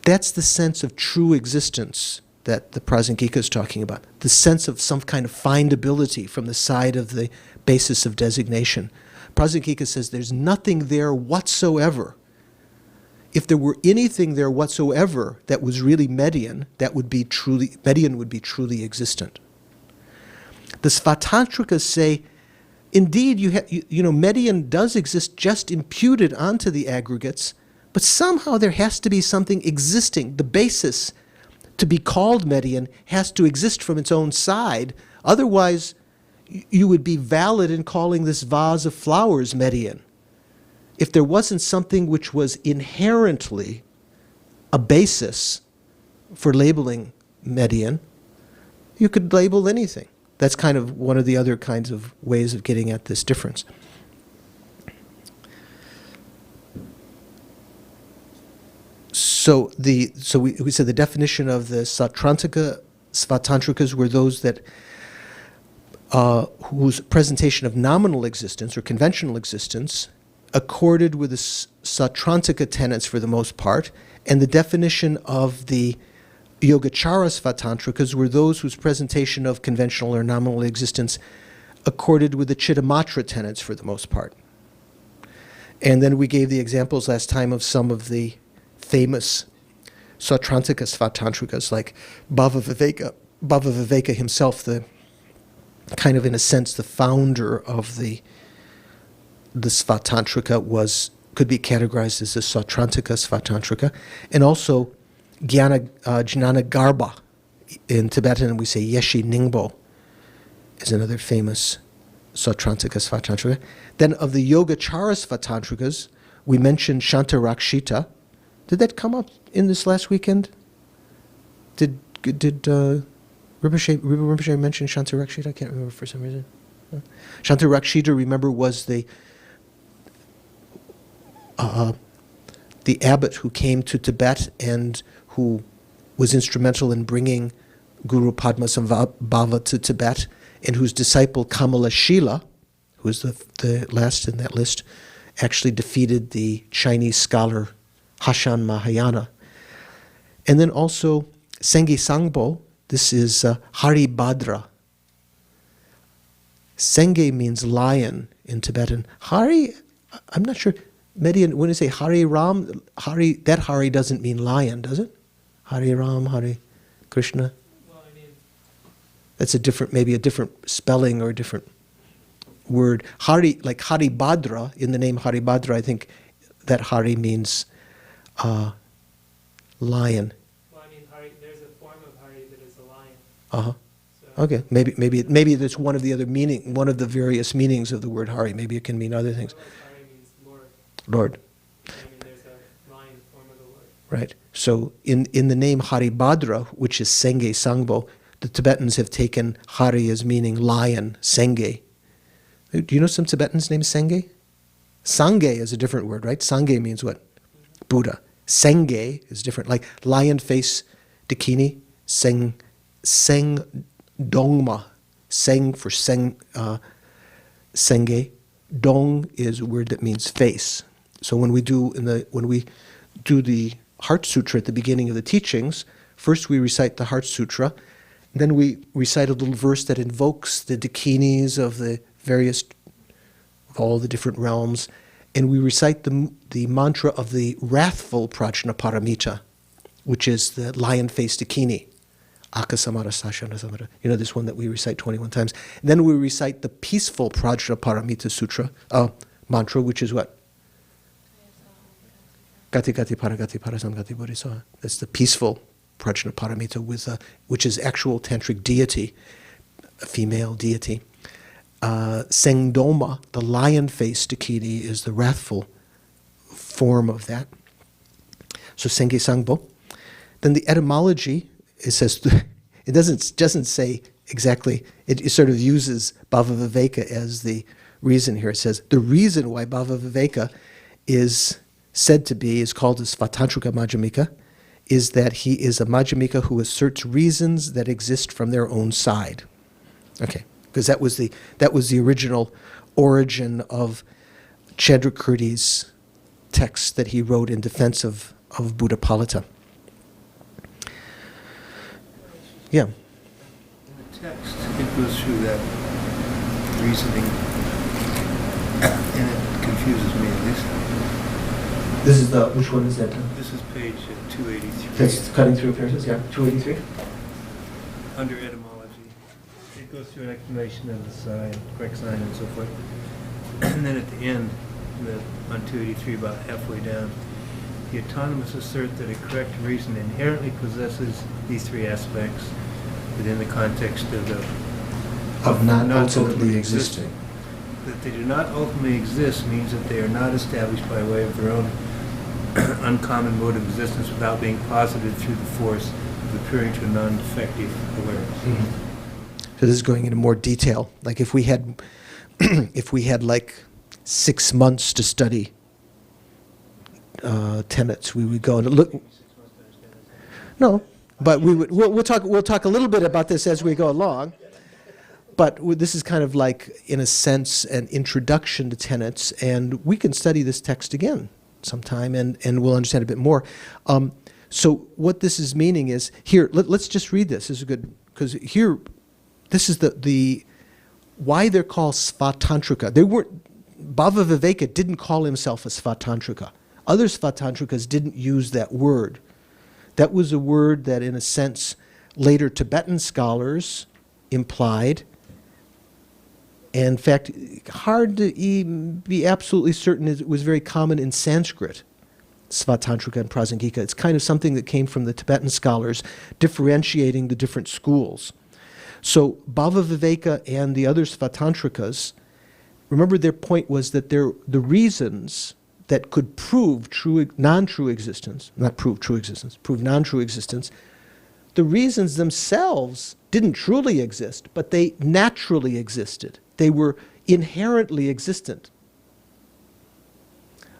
S5: That's the sense of true existence that the Prajnaparamita is talking about, the sense of some kind of findability from the side of the basis of designation. Prajnaparamita says there's nothing there whatsoever. If there were anything there whatsoever that was really Median, Median would be truly existent. The Svatantrikas say, indeed, Median does exist just imputed onto the aggregates, but somehow there has to be something existing. The basis to be called Median has to exist from its own side. Otherwise, you would be valid in calling this vase of flowers Median. If there wasn't something which was inherently a basis for labeling Median, you could label anything. that's kind of one of the other kinds of ways of getting at this difference. So we said the definition of the Satrantika, Svatantrikas were those that whose presentation of nominal existence or conventional existence accorded with the Sautrantika tenets for the most part, and the definition of the Yogacharasvatantrikas were those whose presentation of conventional or nominal existence accorded with the Chittamatra tenets for the most part. And then we gave the examples last time of some of the famous Sautrantika Svatantrikas, like Vaibhashika himself, the kind of, in a sense, the founder of the Svatantrika could be categorized as the Sautrantika Svatantrika, and also Jnana Garba. In Tibetan, we say Yeshi Ningbo is another famous Sautrantika Svatantrika. Then of the Yogacharasvatantrikas, we mentioned Shantarakshita. Did that come up in this last weekend? Did Rinpoche mention Shantarakshita? I can't remember for some reason. No? Shantarakshita, remember, was the abbot who came to Tibet and who was instrumental in bringing Guru Padmasambhava to Tibet, and whose disciple Kamalashila, who was the last in that list, actually defeated the Chinese scholar Hashan Mahayana. And then also Senge Sangbo, this is Hari Badra. Senge means lion in Tibetan. Hari, I'm not sure. Median, when you say Hari Ram, that Hari doesn't mean lion, does it? Hari Ram, Hari Krishna.
S2: Well, I mean,
S5: that's maybe a different spelling or a different word. Hari, like Hari Badra, in the name Hari Badra, I think that Hari means lion.
S2: well, I mean, Hari, there's a form of Hari that is a lion.
S5: Uh-huh.
S2: So,
S5: Okay, maybe that's one of the various meanings of the word Hari. Maybe it can mean other things.
S2: Hari means Lord.
S5: Lord.
S2: I mean, there's a lion form of the Lord.
S5: Right. So in the name Haribhadra, which is Senge Sangbo, the Tibetans have taken Hari as meaning lion, Senge. Do you know some Tibetans named Senge? Sangye is a different word, right? Sangye means what? Buddha. Senge is different. Like lion face dakini, Seng Dongma. Seng for Senge. Dong is a word that means face. So when we do the Heart Sutra at the beginning of the teachings, first we recite the Heart Sutra, then we recite a little verse that invokes the dakinis of all the different realms, and we recite the mantra of the Wrathful Prajnaparamita, which is the lion-faced dakini. Akasamara Sashana Samara. You know, this one that we recite 21 times. And then we recite the Peaceful Prajnaparamita Sutra, mantra, which is what? Gati Gati Paragati Parasamgati Bodhisattva. That's the peaceful Prajnaparamita, which is actual tantric deity, a female deity. Sengdoma, the lion-faced dakini, is the wrathful form of that. So Senge Sangbo. Then the etymology, it says, it doesn't say exactly, it sort of uses Bhavaviveka as the reason here. It says, the reason why Bhavaviveka is called as Svatantrika Madhyamaka, is that he is a Madhyamaka who asserts reasons that exist from their own side. Okay, because that was the original origin of Chandrakirti's text that he wrote in defense of Buddhapalita. Yeah.
S3: In the text, it goes through that reasoning, and it confuses me at least.
S5: This is which one is that?
S3: This is page 283.
S5: That's cutting through appearances, yeah, 283.
S3: Under etymology, it goes through an explanation of the sign, correct sign, and so forth. And then at the end, on 283, about halfway down, the autonomous assert that a correct reason inherently possesses these three aspects within the context
S5: Of not ultimately existing.
S3: That they do not ultimately exist means that they are not established by way of their own uncommon mode of existence without being posited through the force of appearing to a non-defective awareness.
S5: Mm-hmm. So this is going into more detail. Like if we had, if we had like 6 months to study tenets, we would go and look. No, but we'll talk a little bit about this as we go along. But this is kind of like, in a sense, an introduction to tenets, and we can study this text again sometime, and we'll understand a bit more. So what this is meaning is, here, let's just read this. This is good, because here, this is the why they're called Svatantrika. They weren't, Bhavaviveka didn't call himself a Svatantrika. Other Svatantrikas didn't use that word. That was a word that, in a sense, later Tibetan scholars implied. And in fact, hard to be absolutely certain, it was very common in Sanskrit, Svatantrika and Prajnaparamita. It's kind of something that came from the Tibetan scholars, differentiating the different schools. So Bhavaviveka and the other Svatantrikas, remember their point was that the reasons that could prove non-true existence, not prove true existence, prove non-true existence, the reasons themselves didn't truly exist, but they naturally existed. They were inherently existent.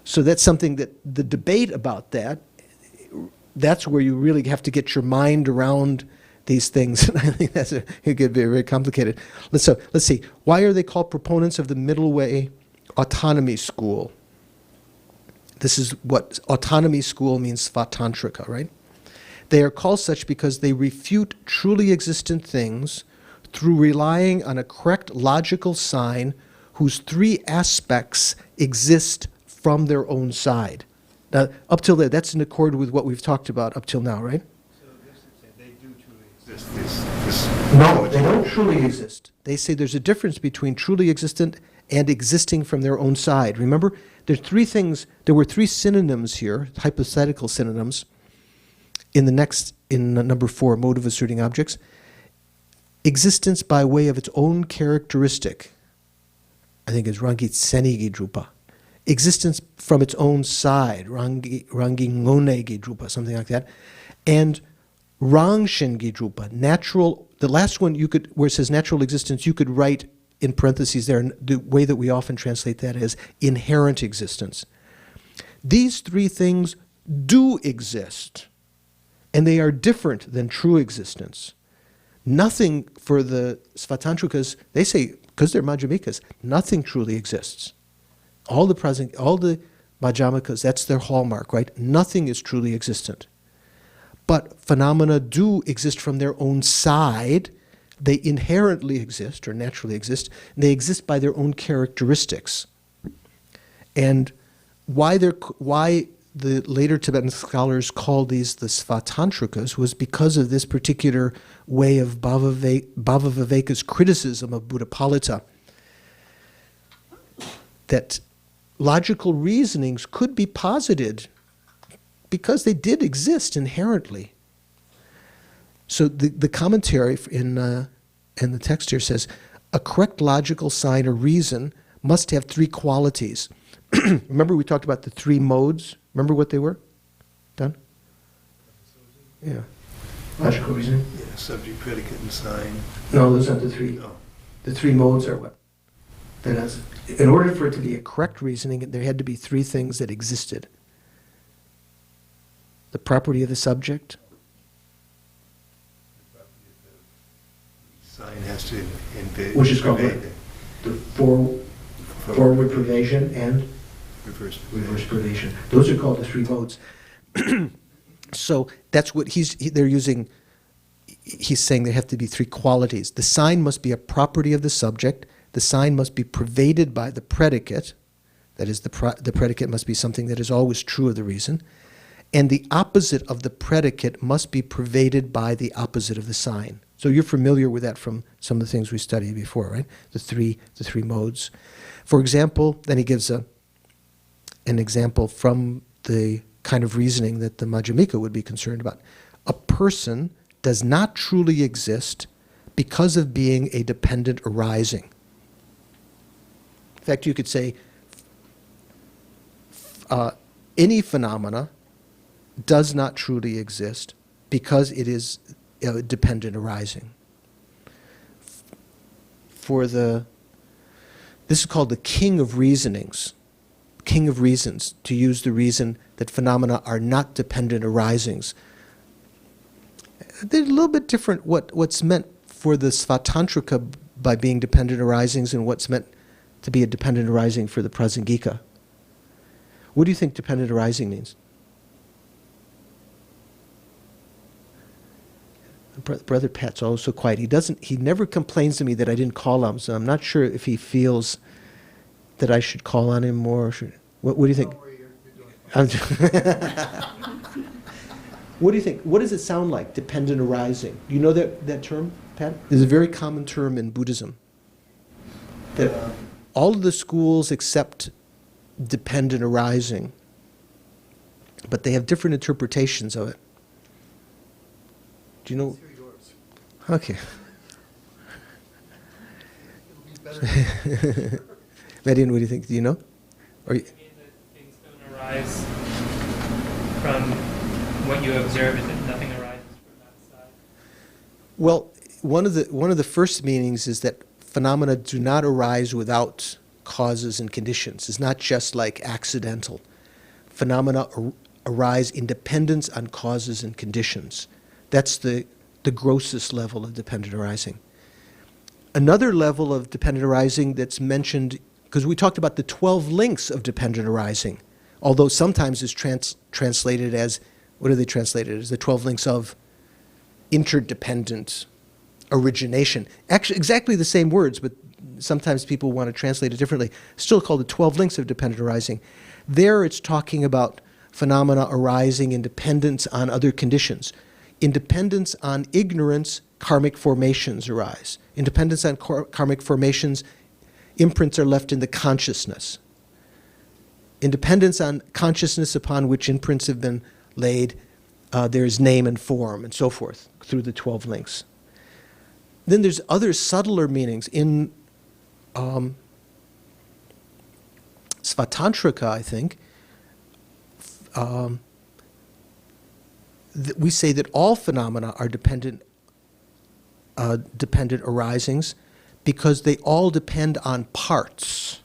S5: So that's something that the debate about that's where you really have to get your mind around these things. And I think it could be very complicated. Let's see. Why are they called proponents of the middle way autonomy school? This is what autonomy school means, Svatantrika, right? They are called such because they refute truly existent things through relying on a correct logical sign whose 3 aspects exist from their own side. Now, up till there, that's in accord with what we've talked about up till now, right?
S3: So they do truly exist.
S5: No, they don't truly exist. They say there's a difference between truly existent and existing from their own side. Remember, there were 3 synonyms here, hypothetical synonyms, in number 4, mode of asserting objects. Existence by way of its own characteristic, I think is rangi tsenigi drupa. Existence from its own side, rangi ngonegi drupa, something like that. And rangshingi drupa, natural, the last one where it says natural existence, you could write in parentheses there, and the way that we often translate that is inherent existence. These 3 things do exist, and they are different than true existence. Nothing for the Svatantrikas, they say, because they're Madhyamikas, nothing truly exists. All the Madhyamikas, that's their hallmark, right? Nothing is truly existent. But phenomena do exist from their own side. They inherently exist, or naturally exist, and they exist by their own characteristics. And why the later Tibetan scholars called these the Svatantrikas was because of this particular way of Bhavaviveka's criticism of Buddhapalita, that logical reasonings could be posited because they did exist inherently. So the commentary in the text here says, a correct logical sign or reason must have 3 qualities. Remember we talked about the 3 modes? Remember what they were? Done? Yeah. Logical reasoning?
S3: Yeah, subject, predicate, and sign.
S5: No, those aren't the 3.
S3: Oh.
S5: The 3 modes are what? That is, in order for it to be a correct reasoning, there had to be 3 things that existed. The property of the subject.
S3: Sign has to invade.
S5: Which is called the forward pervasion and
S3: reverse
S5: pervasion. Those are called the 3 modes. So that's what they're using. He's saying there have to be 3 qualities. The sign must be a property of the subject. The sign must be pervaded by the predicate. That is, the predicate must be something that is always true of the reason. And the opposite of the predicate must be pervaded by the opposite of the sign. So you're familiar with that from some of the things we studied before, right? The three modes. For example, then he gives an example from the kind of reasoning that the Madhyamika would be concerned about. A person does not truly exist because of being a dependent arising. In fact, you could say any phenomena does not truly exist because it is dependent arising. for this is called the king of reasonings, king of reasons, to use the reason that phenomena are not dependent arisings. They're a little bit different what's meant for the Svatantrika by being dependent arisings and what's meant to be a dependent arising for the Prajnaparamita. What do you think dependent arising means? Brother Pat's always so quiet. He never complains to me that I didn't call on him, so I'm not sure if he feels that I should call on him more. What do you think? What do you think? What does it sound like, dependent arising? Do you know that term, Pat? It's a very common term in Buddhism. That all of the schools accept dependent arising, but they have different interpretations of it. Do you know? Okay. Median, what do you think? Do you know? Or you
S2: mean that things don't arise from what you observe, is that nothing arises from that side?
S5: Well, one of the first meanings is that phenomena do not arise without causes and conditions. It's not just like accidental. Phenomena arise in dependence on causes and conditions. That's the grossest level of dependent arising. Another level of dependent arising that's mentioned, because we talked about the 12 links of dependent arising, although sometimes it's translated as, what are they translated as? The 12 links of interdependent origination. Actually, exactly the same words, but sometimes people want to translate it differently. Still called the 12 links of dependent arising. There it's talking about phenomena arising in dependence on other conditions. In dependence on ignorance, karmic formations arise. In dependence on karmic formations, imprints are left in the consciousness. In dependence on consciousness upon which imprints have been laid, there is name and form and so forth through the 12 links. Then there's other subtler meanings. In Svatantrika, I think, we say that all phenomena are dependent arisings because they all depend on parts.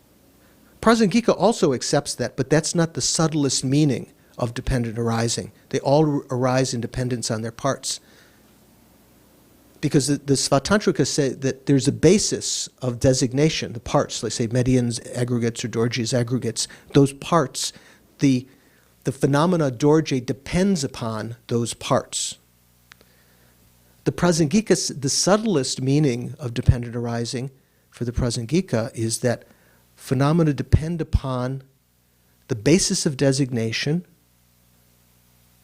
S5: Prajnaparamita also accepts that, but that's not the subtlest meaning of dependent arising. They all arise in dependence on their parts. Because the Svatantrika say that there's a basis of designation, the parts, let's say Medians aggregates or Dorjes aggregates, those parts, the phenomena Dorje depends upon those parts. The Prajnaparamita, the subtlest meaning of dependent arising for the Prajnaparamita is that phenomena depend upon the basis of designation,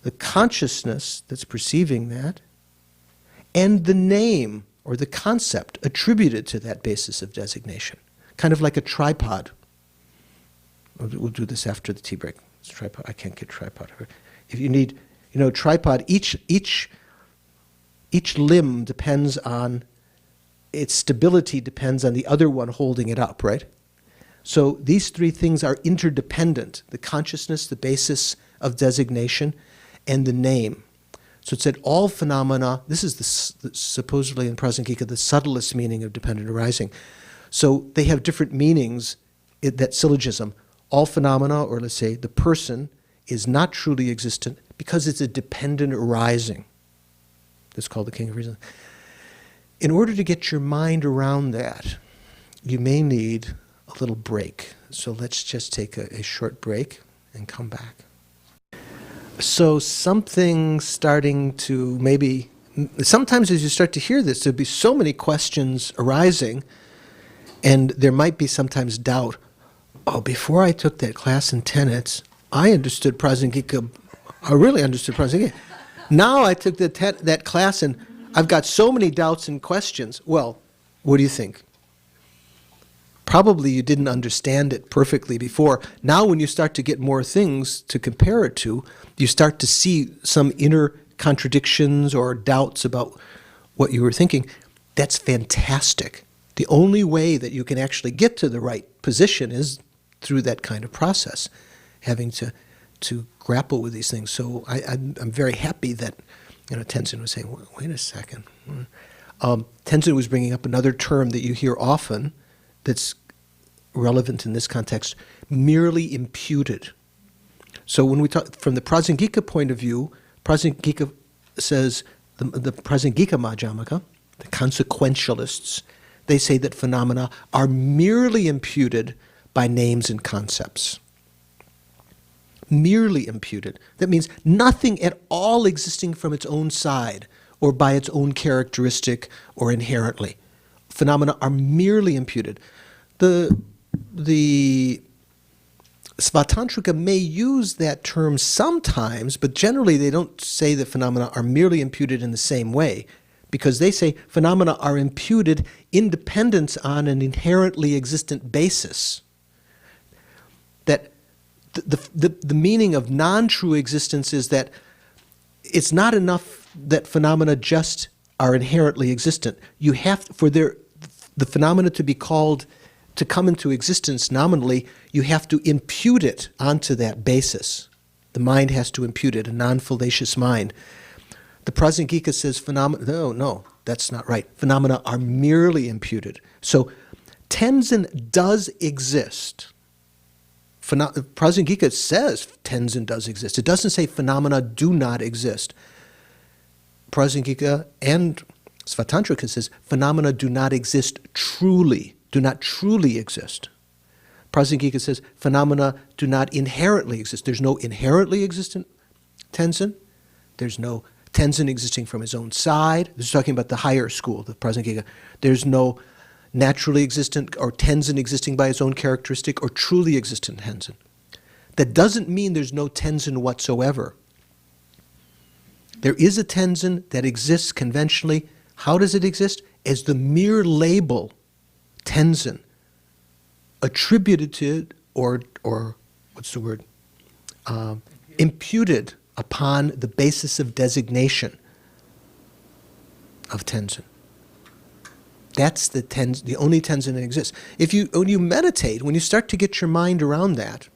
S5: the consciousness that's perceiving that, and the name or the concept attributed to that basis of designation. Kind of like a tripod. We'll do this after the tea break. It's tripod. I can't get tripod. If you need, tripod, each limb depends on, its stability depends on the other one holding it up, right? So these three things are interdependent: the consciousness, the basis of designation, and the name. So it said all phenomena, this is supposedly in Prajnaparamita the subtlest meaning of dependent arising. So they have different meanings, that syllogism. All phenomena, or let's say the person, is not truly existent because it's a dependent arising. That's called the king of reason. In order to get your mind around that, you may need a little break. So let's just take a short break and come back. So something starting to maybe, sometimes as you start to hear this, there'll be so many questions arising, and there might be sometimes doubt. Oh, before I took that class in Tenets, I understood Prajnaparamita. I really understood Prajnaparamita. Now I took that class and I've got so many doubts and questions. Well, what do you think? Probably you didn't understand it perfectly before. Now when you start to get more things to compare it to, you start to see some inner contradictions or doubts about what you were thinking. That's fantastic. The only way that you can actually get to the right position is through that kind of process, having to grapple with these things. So I'm very happy that Tenzin was saying, wait a second. Tenzin was bringing up another term that you hear often that's relevant in this context, merely imputed. So when we talk from the Prajnaparamita point of view, Prajnaparamita says, the Prajnaparamita Madhyamaka, the consequentialists, they say that phenomena are merely imputed by names and concepts. Merely imputed. That means nothing at all existing from its own side or by its own characteristic or inherently. Phenomena are merely imputed. The Svatantrika may use that term sometimes, but generally they don't say that phenomena are merely imputed in the same way, because they say phenomena are imputed independent on an inherently existent basis. That the meaning of non-true existence is that it's not enough that phenomena just are inherently existent. You have, for the phenomena to be called, to come into existence nominally, you have to impute it onto that basis. The mind has to impute it, a non-fallacious mind. The Prajnaparamita says phenomena, no, that's not right. Phenomena are merely imputed. So Tenzin does exist. Prajnaparamita says Tenzin does exist. It doesn't say phenomena do not exist. Prajnaparamita and Svatantrika says phenomena do not exist truly, do not truly exist. Prajnaparamita says phenomena do not inherently exist. There's no inherently existent Tenzin. There's no Tenzin existing from his own side. This is talking about the higher school, the Prajnaparamita. There's no naturally existent or Tenzin existing by his own characteristic or truly existent Tenzin. That doesn't mean there's no Tenzin whatsoever. There is a Tenzin that exists conventionally. How does it exist? As the mere label Tenzin, attributed to, or what's the word? Imputed upon the basis of designation of Tenzin. That's the only Tenzin that exists. When you meditate, when you start to get your mind around that,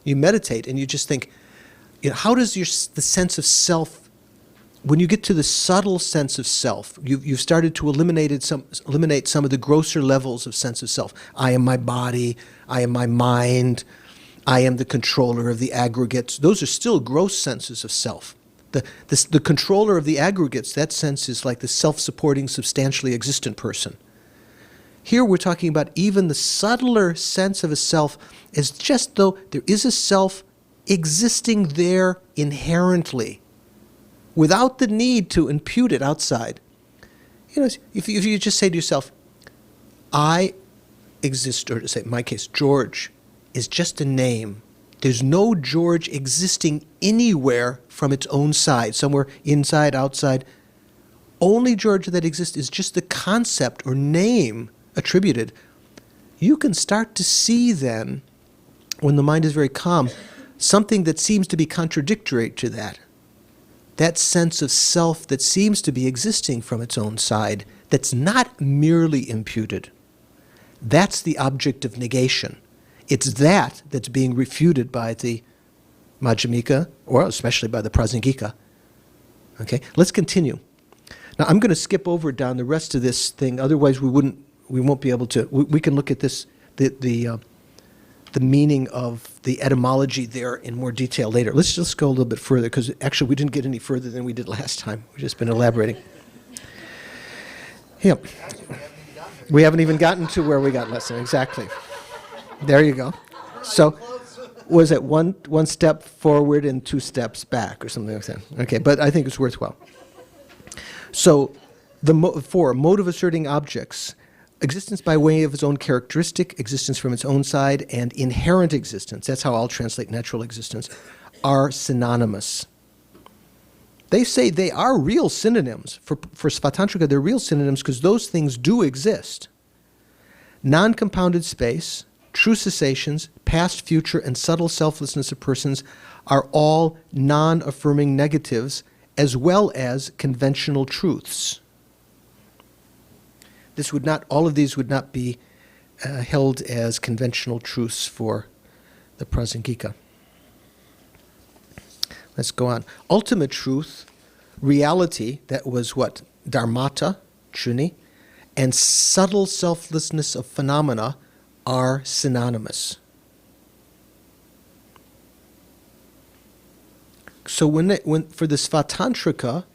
S5: you meditate and you just think, how does the sense of self, when you get to the subtle sense of self, you've started to eliminate some of the grosser levels of sense of self. I am my body, I am my mind, I am the controller of the aggregates. Those are still gross senses of self. The controller of the aggregates, that sense is like the self-supporting, substantially existent person. Here we're talking about even the subtler sense of a self as just though there is a self existing there inherently, without the need to impute it outside. If you just say to yourself, I exist, or to say, in my case, George is just a name. There's no George existing anywhere from its own side, somewhere inside, outside. Only George that exists is just the concept or name attributed. You can start to see then, when the mind is very calm, something that seems to be contradictory to that. That sense of self that seems to be existing from its own side, that's not merely imputed. That's the object of negation. It's that's being refuted by the Madhyamika, or especially by the Prajnaparamita. Okay, let's continue. Now I'm going to skip over down the rest of this thing. Otherwise, we won't be able to. We can look at this, the meaning of the etymology there in more detail later. Let's just go a little bit further, because actually we didn't get any further than we did last time. We've just been elaborating. Yeah, we haven't even gotten to where we got last time. Exactly. There you go. So, was it one step forward and 2 steps back, or something like that? Okay, but I think it's worthwhile. So, for mode of asserting objects, existence by way of its own characteristic, existence from its own side, and inherent existence, that's how I'll translate natural existence, are synonymous. They say they are real synonyms. For Svatantrika, they're real synonyms because those things do exist. Non-compounded space, true cessations, past, future, and subtle selflessness of persons are all non-affirming negatives as well as conventional truths. All of these would not be held as conventional truths for the Prajnaparamita. Let's go on. Ultimate truth, reality, that was what? Dharmata, Chuni, and subtle selflessness of phenomena are synonymous. So when for the Svatantrika,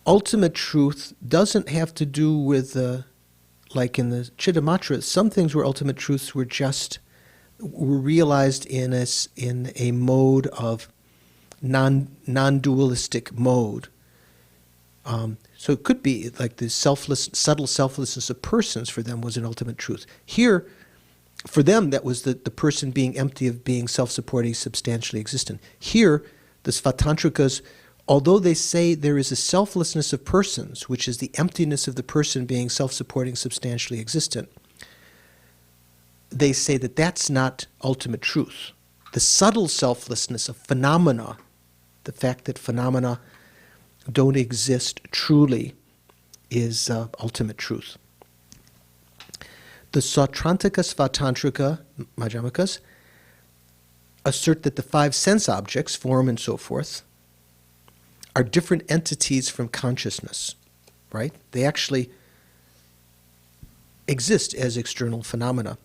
S5: ultimate truth doesn't have to do with, like in the Chittamatra, some things where ultimate truths were realized in a mode of non-dualistic mode. So it could be like the subtle selflessness of persons for them was an ultimate truth. Here, for them, that was the person being empty of being self-supporting, substantially existent. Here, the Svatantrikas, although they say there is a selflessness of persons, which is the emptiness of the person being self-supporting, substantially existent, they say that that's not ultimate truth. The subtle selflessness of phenomena, the fact that phenomena don't exist truly, is ultimate truth. The Sautrantika, Svatantrika, Madhyamakas assert that the five sense objects, form and so forth, are different entities from consciousness, right? They actually exist as external phenomena,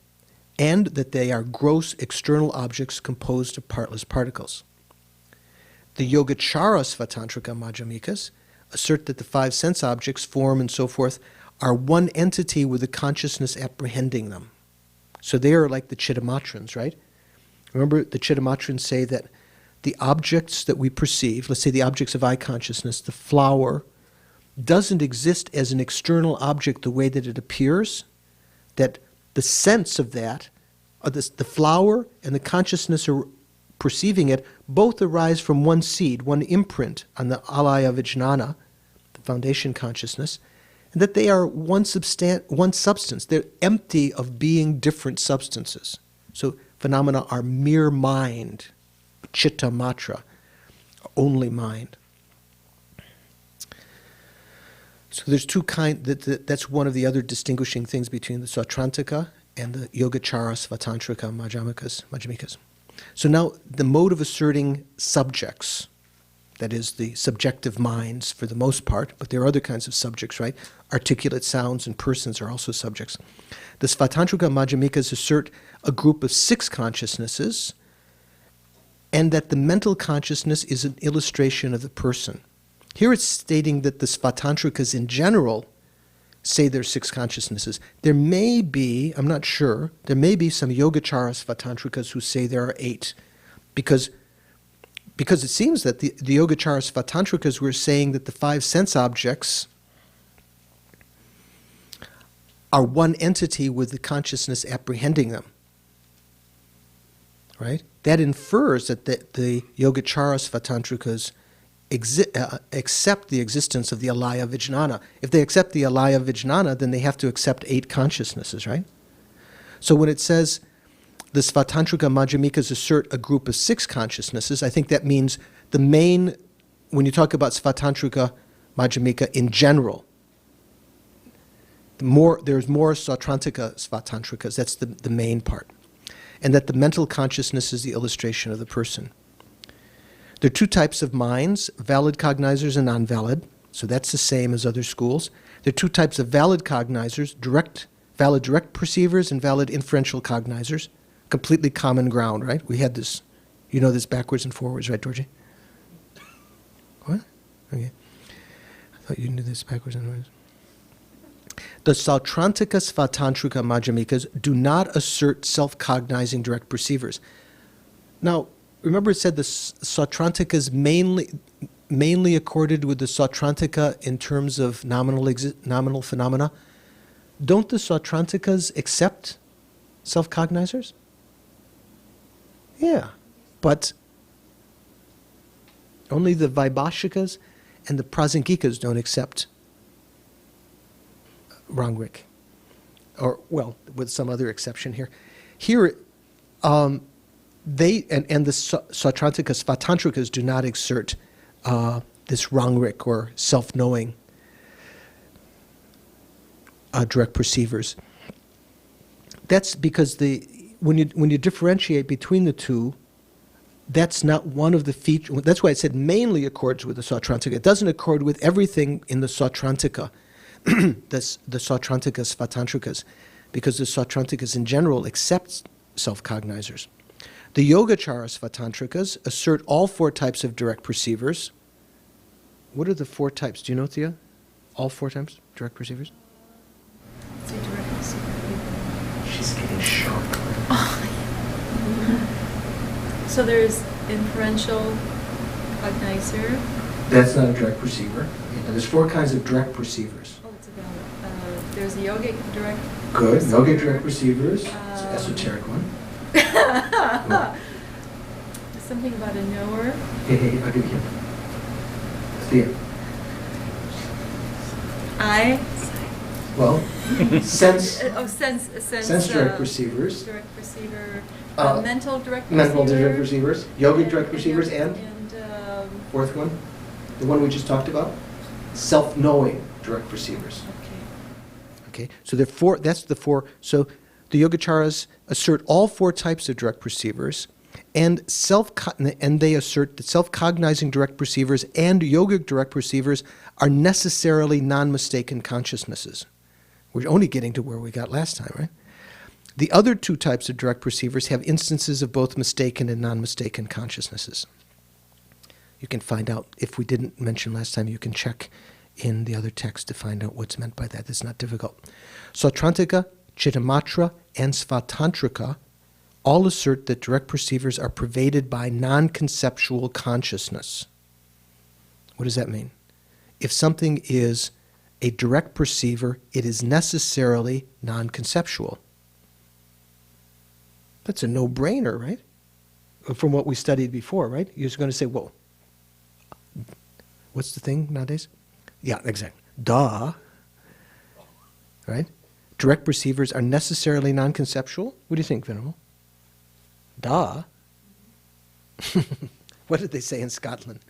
S5: and that they are gross external objects composed of partless particles. The Yogacharasvatantra Madhyamikas assert that the five sense objects, form and so forth, are one entity with a consciousness apprehending them. So they are like the Chittamatrans, right? Remember, the Chittamatrans say that the objects that we perceive, let's say the objects of eye consciousness, the flower, doesn't exist as an external object the way that it appears, that the sense of that, the flower and the consciousness are perceiving it, both arise from one seed, one imprint on the alaya vijnana, the foundation consciousness, and that they are one substance. They're empty of being different substances. So phenomena are mere mind, Chittamatra, only mind. So there's two kinds, that's one of the other distinguishing things between the Sautrantika and the Yogacharasvatantra Madhyamikas. So now the mode of asserting subjects, that is the subjective minds for the most part, but there are other kinds of subjects, right? Articulate sounds and persons are also subjects. The Svatantrika Madhyamikas assert a group of 6 consciousnesses, and that the mental consciousness is an illustration of the person. Here it's stating that the Svatantrikas in general say there's 6 consciousnesses. There may be, I'm not sure, there may be some Yogacharasvatantrikas who say there are 8, because it seems that the Yogacharasvatantrikas were saying that the 5 sense objects are one entity with the consciousness apprehending them. Right? That infers that the Yogacharasvatantrikas accept the existence of the alaya vijnana. If they accept the alaya vijnana, then they have to accept 8 consciousnesses, right? So when it says the Svatantrika Madhyamikas assert a group of 6 consciousnesses, I think that means the main, when you talk about Svatantrika Madhyamika in general, there's more Sautrantika Svatantrikas, that's the main part. And that the mental consciousness is the illustration of the person. There are 2 types of minds, valid cognizers and non-valid, so that's the same as other schools. There are 2 types of valid cognizers, valid direct perceivers and valid inferential cognizers. Completely common ground, right? We had this, you know this backwards and forwards, right, Georgie? What? Okay. I thought you knew this backwards and forwards. The Sautrantika Svatantrika Madhyamikas do not assert self-cognizing direct perceivers. Now, remember it said the Sautrantikas mainly accorded with the Sautrantika in terms of nominal phenomena. Don't the Sautrantikas accept self-cognizers? Yeah, but only the Vaibhashikas and the Prajnaparamita don't accept Rangrik, or well, with some other exception here. Here, they and the Sautrantika Svatantrikas do not exert this Rangrik or self-knowing direct perceivers. That's because when you differentiate between the two, that's not one of the features. That's why I said mainly accords with the Sautrantika. It doesn't accord with everything in the Sautrantika, the Sautrantika Svatantrikas, because the Sautrantikas in general accept self-cognizers. The Yogacharasvatantrikas assert all four types of direct perceivers. What are the four types? Do you know, Thea? All four types direct perceivers?
S4: It's a direct perceiver.
S1: She's getting sharp.
S4: So there's inferential cognizer.
S1: That's not a direct perceiver. And there's four kinds of direct perceivers.
S4: Oh, it's about. There's a yogic direct.
S1: Good.
S4: perceiver.
S1: Yogic direct perceivers. It's an esoteric one.
S4: Something about a knower.
S1: Hey, I'll give you. Thea.
S4: I.
S1: Well, sense.
S4: Sense
S1: Direct perceivers.
S4: Direct perceiver.
S1: Uh,
S4: Mental direct perceiver.
S1: Mental direct perceivers. Yogic direct perceivers, and fourth one, the one we just talked about, self-knowing direct perceivers. Okay, so there are four. That's the four. So the Yogacharas assert all four types of direct perceivers, and they assert that self-cognizing direct perceivers and yogic direct perceivers are necessarily non-mistaken consciousnesses. We're only getting to where we got last time, right? The other two types of direct perceivers have instances of both mistaken and non-mistaken consciousnesses. You can find out, if we didn't mention last time, you can check in the other text to find out what's meant by that. It's not difficult. Sautrantika, Chittamatra, and Svatantrika all assert that direct perceivers are pervaded by non-conceptual consciousness. What does that mean? If something is a direct perceiver, it is necessarily non-conceptual. That's a no-brainer, right? From what we studied before, right? You're just going to say, whoa, what's the thing nowadays? Yeah, exactly. Duh. Right? Direct perceivers are necessarily non-conceptual? What do you think, Venerable? Duh. What did they say in Scotland?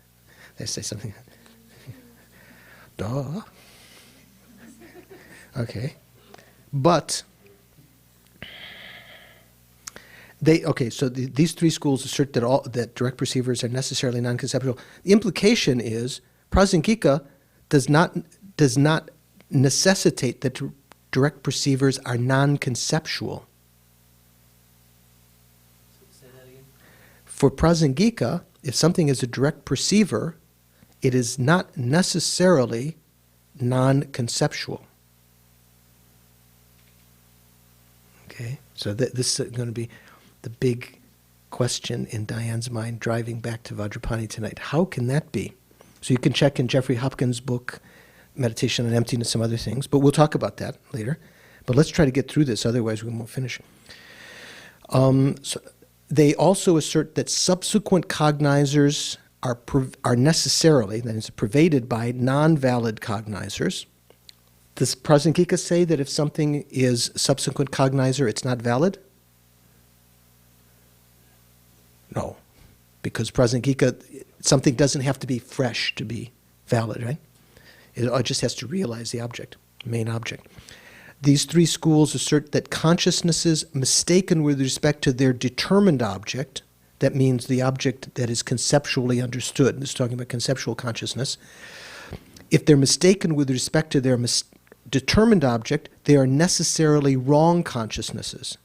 S1: They say something. Duh. Okay. But these three schools assert that direct perceivers are necessarily non-conceptual. The implication is Prajnaparamita does not necessitate that direct perceivers are non-conceptual. For Prajnaparamita, if something is a direct perceiver, it is not necessarily non-conceptual. Okay, so this is going to be the big question in Diane's mind driving back to Vajrapani tonight. How can that be? So you can check in Jeffrey Hopkins' book, Meditation on Emptiness, some other things, but we'll talk about that later. But let's try to get through this, otherwise we won't finish. So they also assert that subsequent cognizers are necessarily, that is, pervaded by non-valid cognizers. Does Prajnaparamita say that if something is subsequent cognizer, it's not valid? No, because Prajnaparamita, something doesn't have to be fresh to be valid, right? It just has to realize the object, main object. These three schools assert that consciousnesses mistaken with respect to their determined object, that means the object that is conceptually understood, this is talking about conceptual consciousness, if they're mistaken with respect to their determined object, they are necessarily wrong consciousnesses.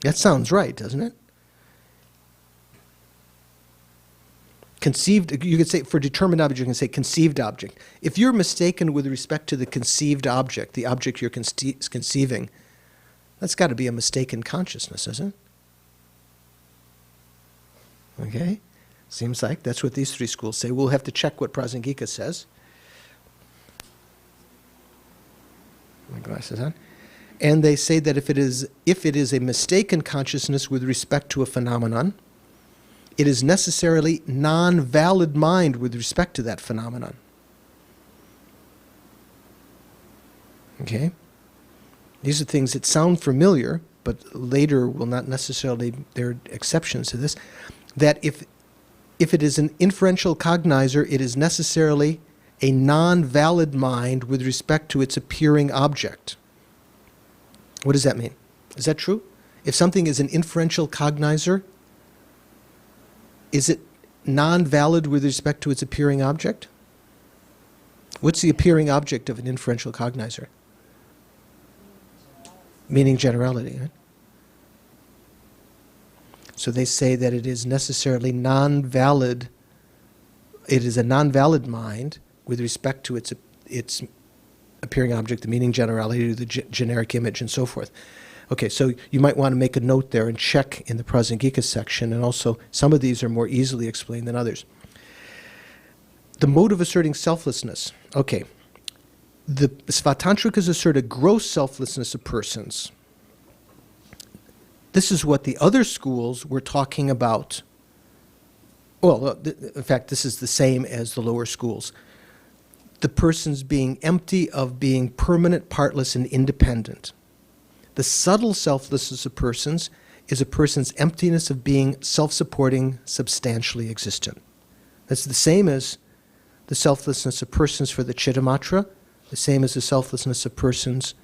S1: That sounds right, doesn't it? Conceived, you could say, for determined object, you can say conceived object. If you're mistaken with respect to the conceived object, the object you're conceiving, that's got to be a mistaken consciousness, isn't it? Okay? Seems like that's what these three schools say. We'll have to check what Prajnaparamita says. My glasses on. And they say that if it is a mistaken consciousness with respect to a phenomenon, it is necessarily non-valid mind with respect to that phenomenon. Okay? These are things that sound familiar, but later will not necessarily, there are exceptions to this, that if it is an inferential cognizer, it is necessarily a non-valid mind with respect to its appearing object. What does that mean? Is that true? If something is an inferential cognizer,
S5: is it non-valid with respect to its appearing object? What's the appearing object of an inferential cognizer? Meaning generality, right? So they say that it is necessarily non-valid. It is a non-valid mind with respect to its appearing object, the meaning generality, the generic image, and so forth. Okay, so you might want to make a note there and check in the Prajnaparamita section, and also some of these are more easily explained than others. The mode of asserting selflessness. Okay, the Svatantrikas assert a gross selflessness of persons. This is what the other schools were talking about. Well, in fact, this is the same as the lower schools. The persons being empty of being permanent, partless, and independent. The subtle selflessness of persons is a person's emptiness of being self-supporting, substantially existent. That's the same as the selflessness of persons for the Chittamatra, the same as the selflessness of persons,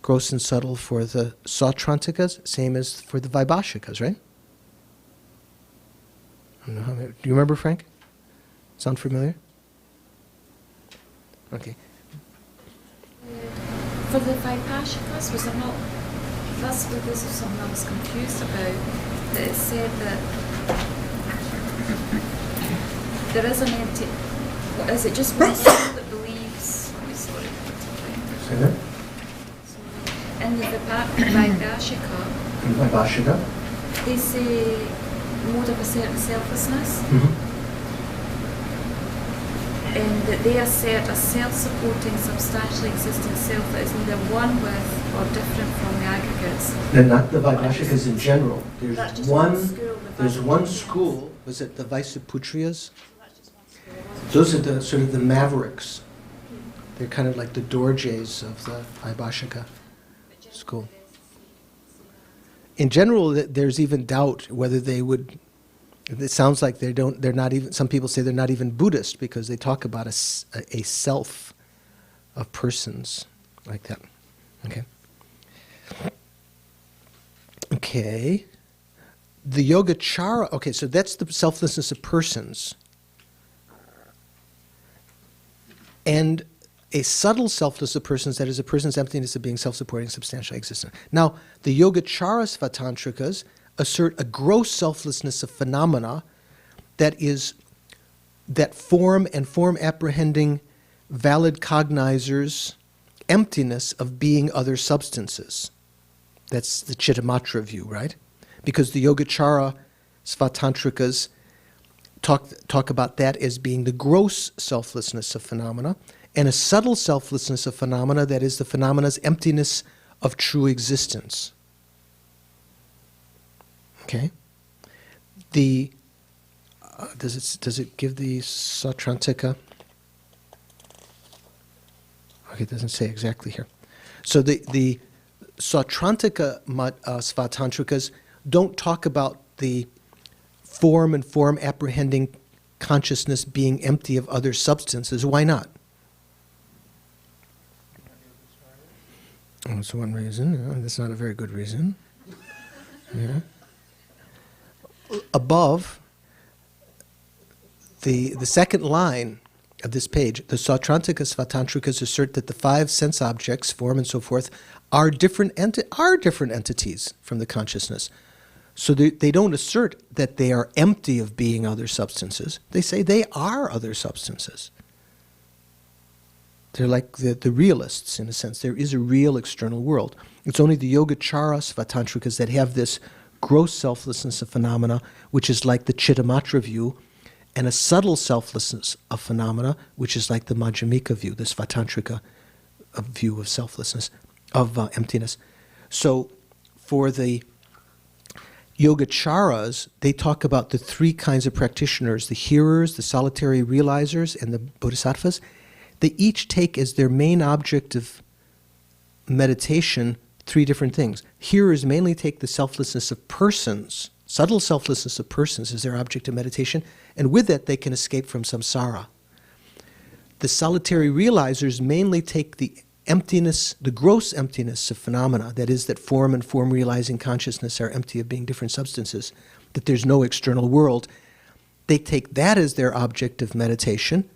S5: gross and subtle, for the Sautrantikas, same as for the Vaibhashikas, right? I don't know do you remember, Frank? Sound familiar? Okay.
S4: For the Vaibhashikas, was there not, that's what this was something I was confused about, that it said that there is an empty, what is it, just one soul that believes, oh, sorry,
S5: Say that?
S4: in the Vaibhashika,
S5: Vaibhashika.
S4: they say mode of asserting selflessness, and that they assert a self-supporting, substantially existent self that is neither one with or different from the aggregates.
S5: They're not the Vaibhashikas in general.
S4: That's
S5: There's
S4: just
S5: one.
S4: one school, the
S5: There's one
S4: Vaibhashikas.
S5: school. Was it the Vaisuputriyas? Those are the sort of the mavericks. They're kind of like the Dorjes of the Vaibhashika school. In general, there's even doubt whether they would. It sounds like they don't. They're not even. Some people say they're not even Buddhist because they talk about a self of persons like that. Okay. Okay. The Yogacharya. Okay, so that's the selflessness of persons. And a subtle selflessness of persons, that is, a person's emptiness of being self-supporting, substantially existent. Now, the Yogacharasvatantrikas assert a gross selflessness of phenomena that is that form and form apprehending valid cognizers' emptiness of being other substances. That's the Chittamatra view, right? Because the Yogacharasvatantrikas talk about that as being the gross selflessness of phenomena, and a subtle selflessness of phenomena, that is the phenomena's emptiness of true existence. Okay? The does it give the Satrantika? Okay, it doesn't say exactly here. So the Sautrantika Svatantrikas don't talk about the form and form apprehending consciousness being empty of other substances. Why not? Oh, that's one reason. That's not a very good reason. Yeah. Above, the second line of this page, the Sautrantika Svatantrikas assert that the five sense objects, form and so forth, are different entities from the consciousness. So they don't assert that they are empty of being other substances. They say they are other substances. They're like the realists, in a sense. There is a real external world. It's only the Yogacharasvatantrikas that have this gross selflessness of phenomena, which is like the Chittamatra view, and a subtle selflessness of phenomena, which is like the Madhyamaka view, the Svatantrika view of selflessness, of emptiness. So for the Yogacharas, they talk about the three kinds of practitioners, the hearers, the solitary realizers, and the bodhisattvas. They each take as their main object of meditation three different things. Hearers mainly take the selflessness of persons, subtle selflessness of persons as their object of meditation, and with that they can escape from samsara. The solitary realizers mainly take the emptiness, the gross emptiness of phenomena, that is, that form and form realizing consciousness are empty of being different substances, that there's no external world, they take that as their object of meditation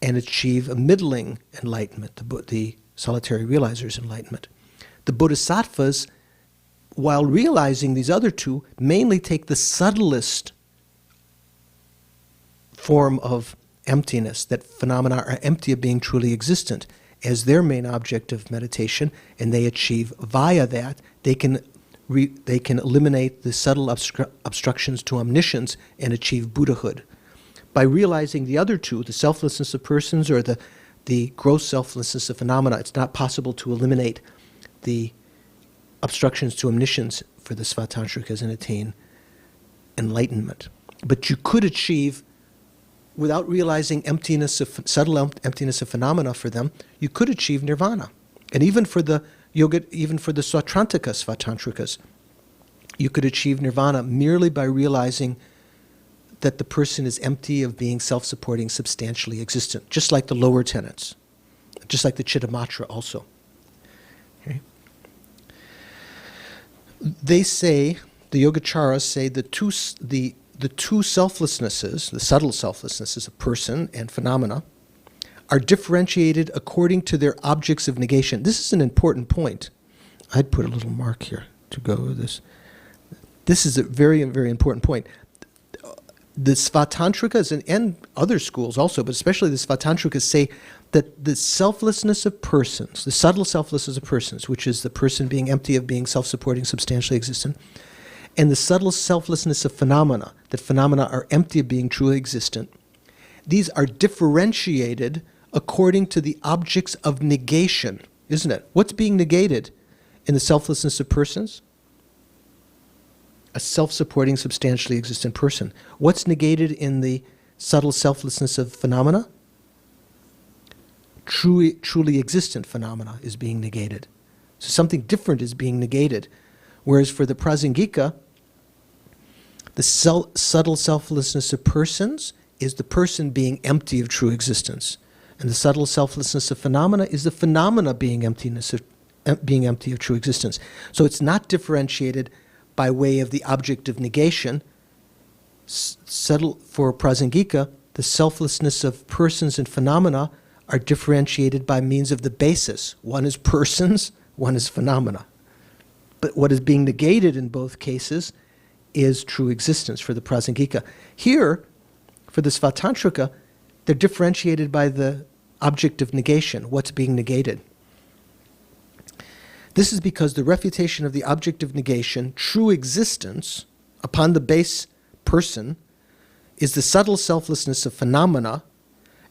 S5: and achieve a middling enlightenment, the solitary realizer's enlightenment. The bodhisattvas, while realizing these other two, mainly take the subtlest form of emptiness, that phenomena are empty of being truly existent, as their main object of meditation, and they achieve via that, they can eliminate the subtle obstructions to omniscience and achieve Buddhahood. By realizing the other two, the selflessness of persons or the gross selflessness of phenomena, it's not possible to eliminate the obstructions to omniscience for the Svatantrikas and attain enlightenment. But you could achieve, without realizing subtle emptiness of phenomena for them, you could achieve nirvana. And even for the Sautrantikas, Svatantrikas, you could achieve nirvana merely by realizing that the person is empty of being self-supporting, substantially existent, just like the lower tenets, just like the Chittamatra also. Okay? They say, the Yogacharas say, the two selflessnesses, the subtle selflessnesses of person and phenomena, are differentiated according to their objects of negation. This is an important point. I'd put a little mark here to go with this. This is a very, very important point. The Svatantrikas and other schools also, but especially the Svatantrikas, say that the selflessness of persons, the subtle selflessness of persons, which is the person being empty of being self-supporting, substantially existent, and the subtle selflessness of phenomena, that phenomena are empty of being truly existent, these are differentiated according to the objects of negation, isn't it? What's being negated in the selflessness of persons? A self-supporting, substantially existent person. What's negated in the subtle selflessness of phenomena? Truly existent phenomena is being negated. So something different is being negated. Whereas for the Prajnaparamita, the subtle selflessness of persons is the person being empty of true existence. And the subtle selflessness of phenomena is the phenomena being empty of true existence. So it's not differentiated by way of the object of negation. Subtle for Prajnaparamita, the selflessness of persons and phenomena are differentiated by means of the basis. One is persons, one is phenomena. But what is being negated in both cases is true existence for the Prajnaparamita. Here, for the Svatantrika, they're differentiated by the object of negation, what's being negated. This is because the refutation of the object of negation, true existence, upon the base person, is the subtle selflessness of phenomena,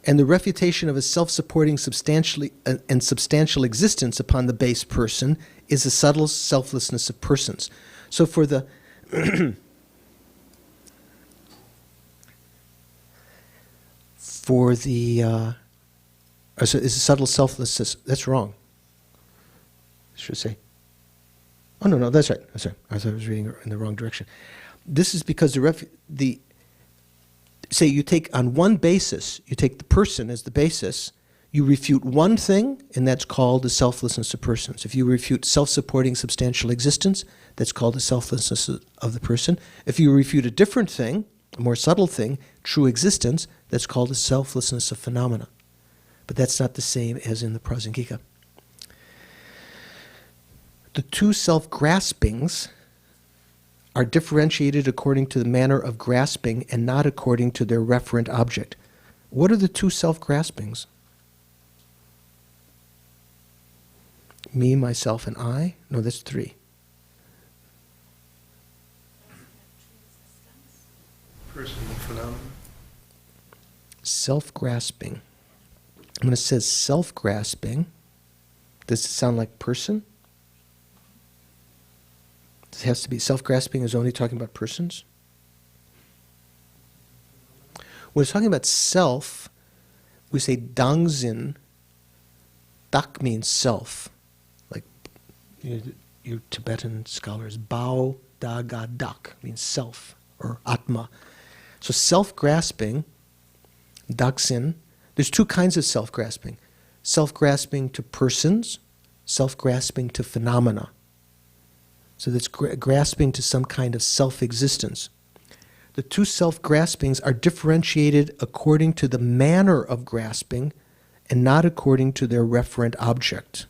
S5: and the refutation of a self-supporting substantial existence upon the base person is the subtle selflessness of persons. So for the is a subtle selflessness, that's wrong. I should say. Oh, no, that's right. That's right. I thought I was reading in the wrong direction. This is because say you take on one basis, you take the person as the basis, you refute one thing, and that's called the selflessness of persons. If you refute self-supporting substantial existence, that's called the selflessness of the person. If you refute a different thing, a more subtle thing, true existence, that's called the selflessness of phenomena. But that's not the same as in the Prajnaparamita. The two self-graspings are differentiated according to the manner of grasping and not according to their referent object. What are the two self-graspings? Me, myself, and I? No, that's three.
S3: Personal phenomenon.
S5: Self-grasping. When it says self-grasping, does it sound like person? It has to be self-grasping is only talking about persons? When it's talking about self, we say dangzin. Dak means self. Like your Tibetan scholars, bao da ga dak means self or atma. So self-grasping, daksin, there's two kinds of self-grasping. Self-grasping to persons, self-grasping to phenomena. So that's grasping to some kind of self-existence. the two self-graspings are differentiated according to the manner of grasping and not according to their referent object.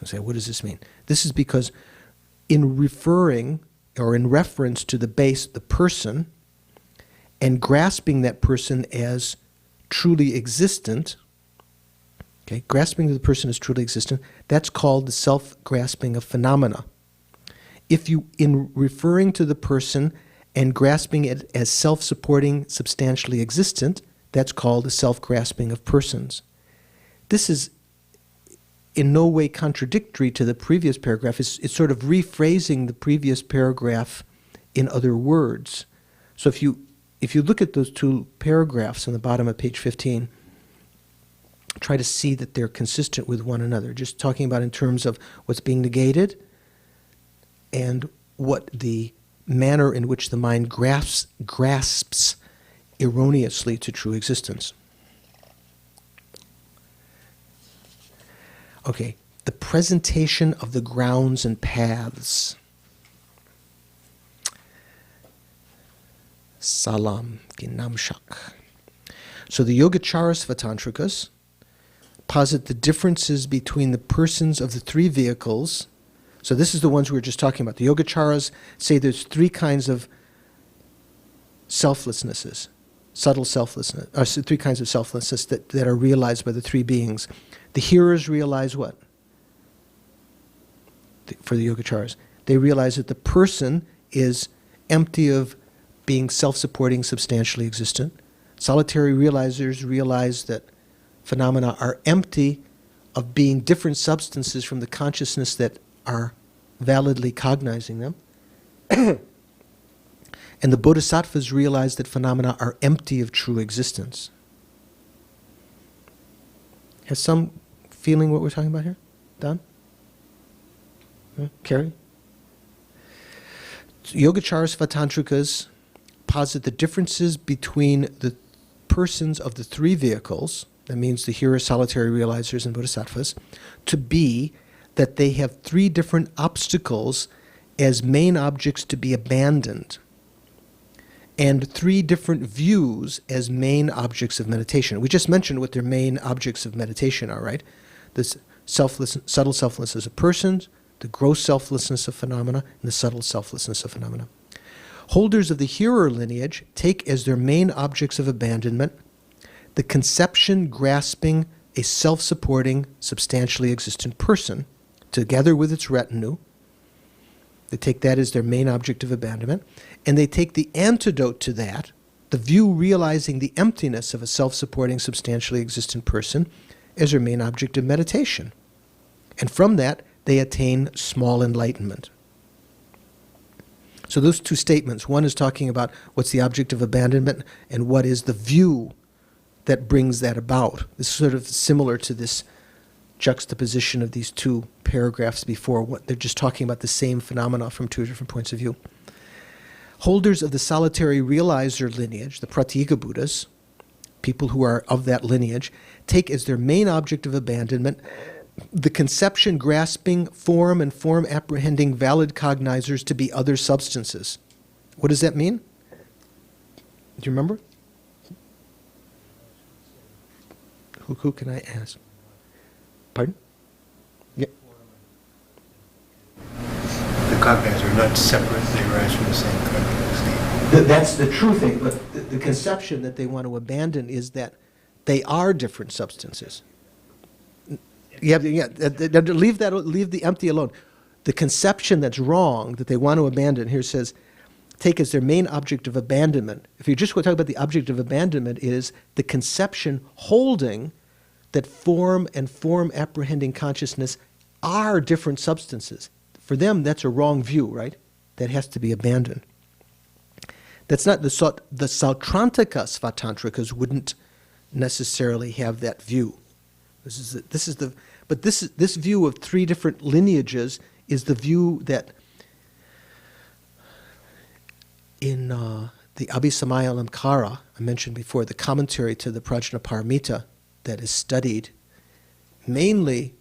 S5: I say, what does this mean? This is because in referring or in reference to the base, the person, and grasping that person as truly existent, okay, grasping the person as truly existent, that's called the self-grasping of phenomena. If you, in referring to the person and grasping it as self-supporting, substantially existent, that's called the self-grasping of persons. This is in no way contradictory to the previous paragraph. It's sort of rephrasing the previous paragraph in other words. So if you look at those two paragraphs on the bottom of page 15, try to see that they're consistent with one another, just talking about in terms of what's being negated and what the manner in which the mind grasps erroneously to true existence. Okay, the presentation of the grounds and paths. Salam Ginamshak. So the Yogacharasvatantrikas posit the differences between the persons of the three vehicles. So this is the ones we were just talking about. The Yogacharas say there's three kinds of selflessnesses, subtle selflessness, or three kinds of selflessness that are realized by the three beings. The hearers realize what? For the Yogacharas, they realize that the person is empty of being self-supporting, substantially existent. Solitary realizers realize that phenomena are empty of being different substances from the consciousness that are validly cognizing them. And the bodhisattvas realize that phenomena are empty of true existence. Has some feeling what we're talking about here? Don? Carrie? Yogacharasvatantrikas posit the differences between the persons of the three vehicles, that means the hearers, solitary realizers, and bodhisattvas, to be that they have three different obstacles as main objects to be abandoned, and three different views as main objects of meditation. We just mentioned what their main objects of meditation are, right? This subtle selflessness of persons, the gross selflessness of phenomena, and the subtle selflessness of phenomena. Holders of the hearer lineage take as their main objects of abandonment the conception grasping a self-supporting, substantially existent person, together with its retinue. They take that as their main object of abandonment, and they take the antidote to that, the view realizing the emptiness of a self-supporting, substantially existent person, as their main object of meditation. And from that, they attain small enlightenment. So those two statements, one is talking about what's the object of abandonment and what is the view that brings that about. This is sort of similar to this juxtaposition of these two paragraphs before. They're just talking about the same phenomena from two different points of view. Holders of the solitary realizer lineage, the Pratyeka Buddhas, people who are of that lineage, take as their main object of abandonment the conception grasping form and form apprehending valid cognizers to be other substances. What does that mean? Do you remember? Who can I ask? Pardon? Yeah.
S3: The cognizers are not separate, they arise from the same cognizing.
S5: That's the true thing, but the conception that they want to abandon is that they are different substances. Leave the empty alone. The conception that's wrong, that they want to abandon, here says, take as their main object of abandonment. If you just want to talk about the object of abandonment, is the conception holding that form and form apprehending consciousness are different substances. For them, that's a wrong view, right? That has to be abandoned. That's not the Sautrantika Svatantrikas wouldn't necessarily have that view. This view of three different lineages is the view that in the Abhisamaya Alamkara, I mentioned before, the commentary to the Prajnaparamita that is studied, mainly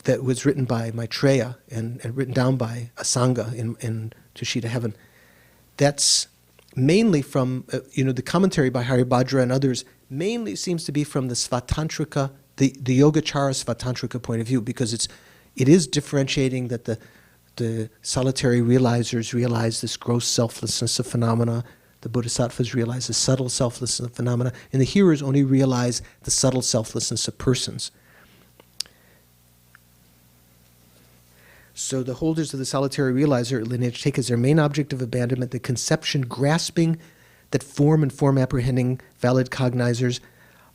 S5: that was written by Maitreya and written down by Asanga in Tushita Heaven. That's mainly from, the commentary by Haribhadra and others, mainly seems to be from the Svatantrika, the Yogacharasvatantra point of view, because it is differentiating that the solitary realizers realize this gross selflessness of phenomena, the bodhisattvas realize the subtle selflessness of phenomena, and the hearers only realize the subtle selflessness of persons. So the holders of the solitary realizer lineage take as their main object of abandonment the conception grasping that form and form apprehending valid cognizers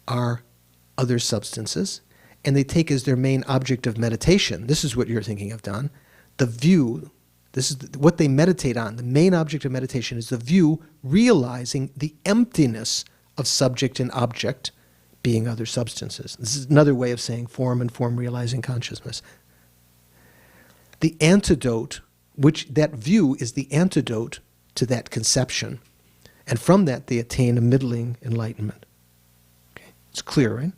S5: are other substances, and they take as their main object of meditation, this is what you're thinking of, Don, the view, this is what they meditate on. The main object of meditation is the view realizing the emptiness of subject and object being other substances. This is another way of saying form and form realizing consciousness. The antidote, which that view is the antidote to that conception, and from that they attain a middling enlightenment. Okay. It's clear, right?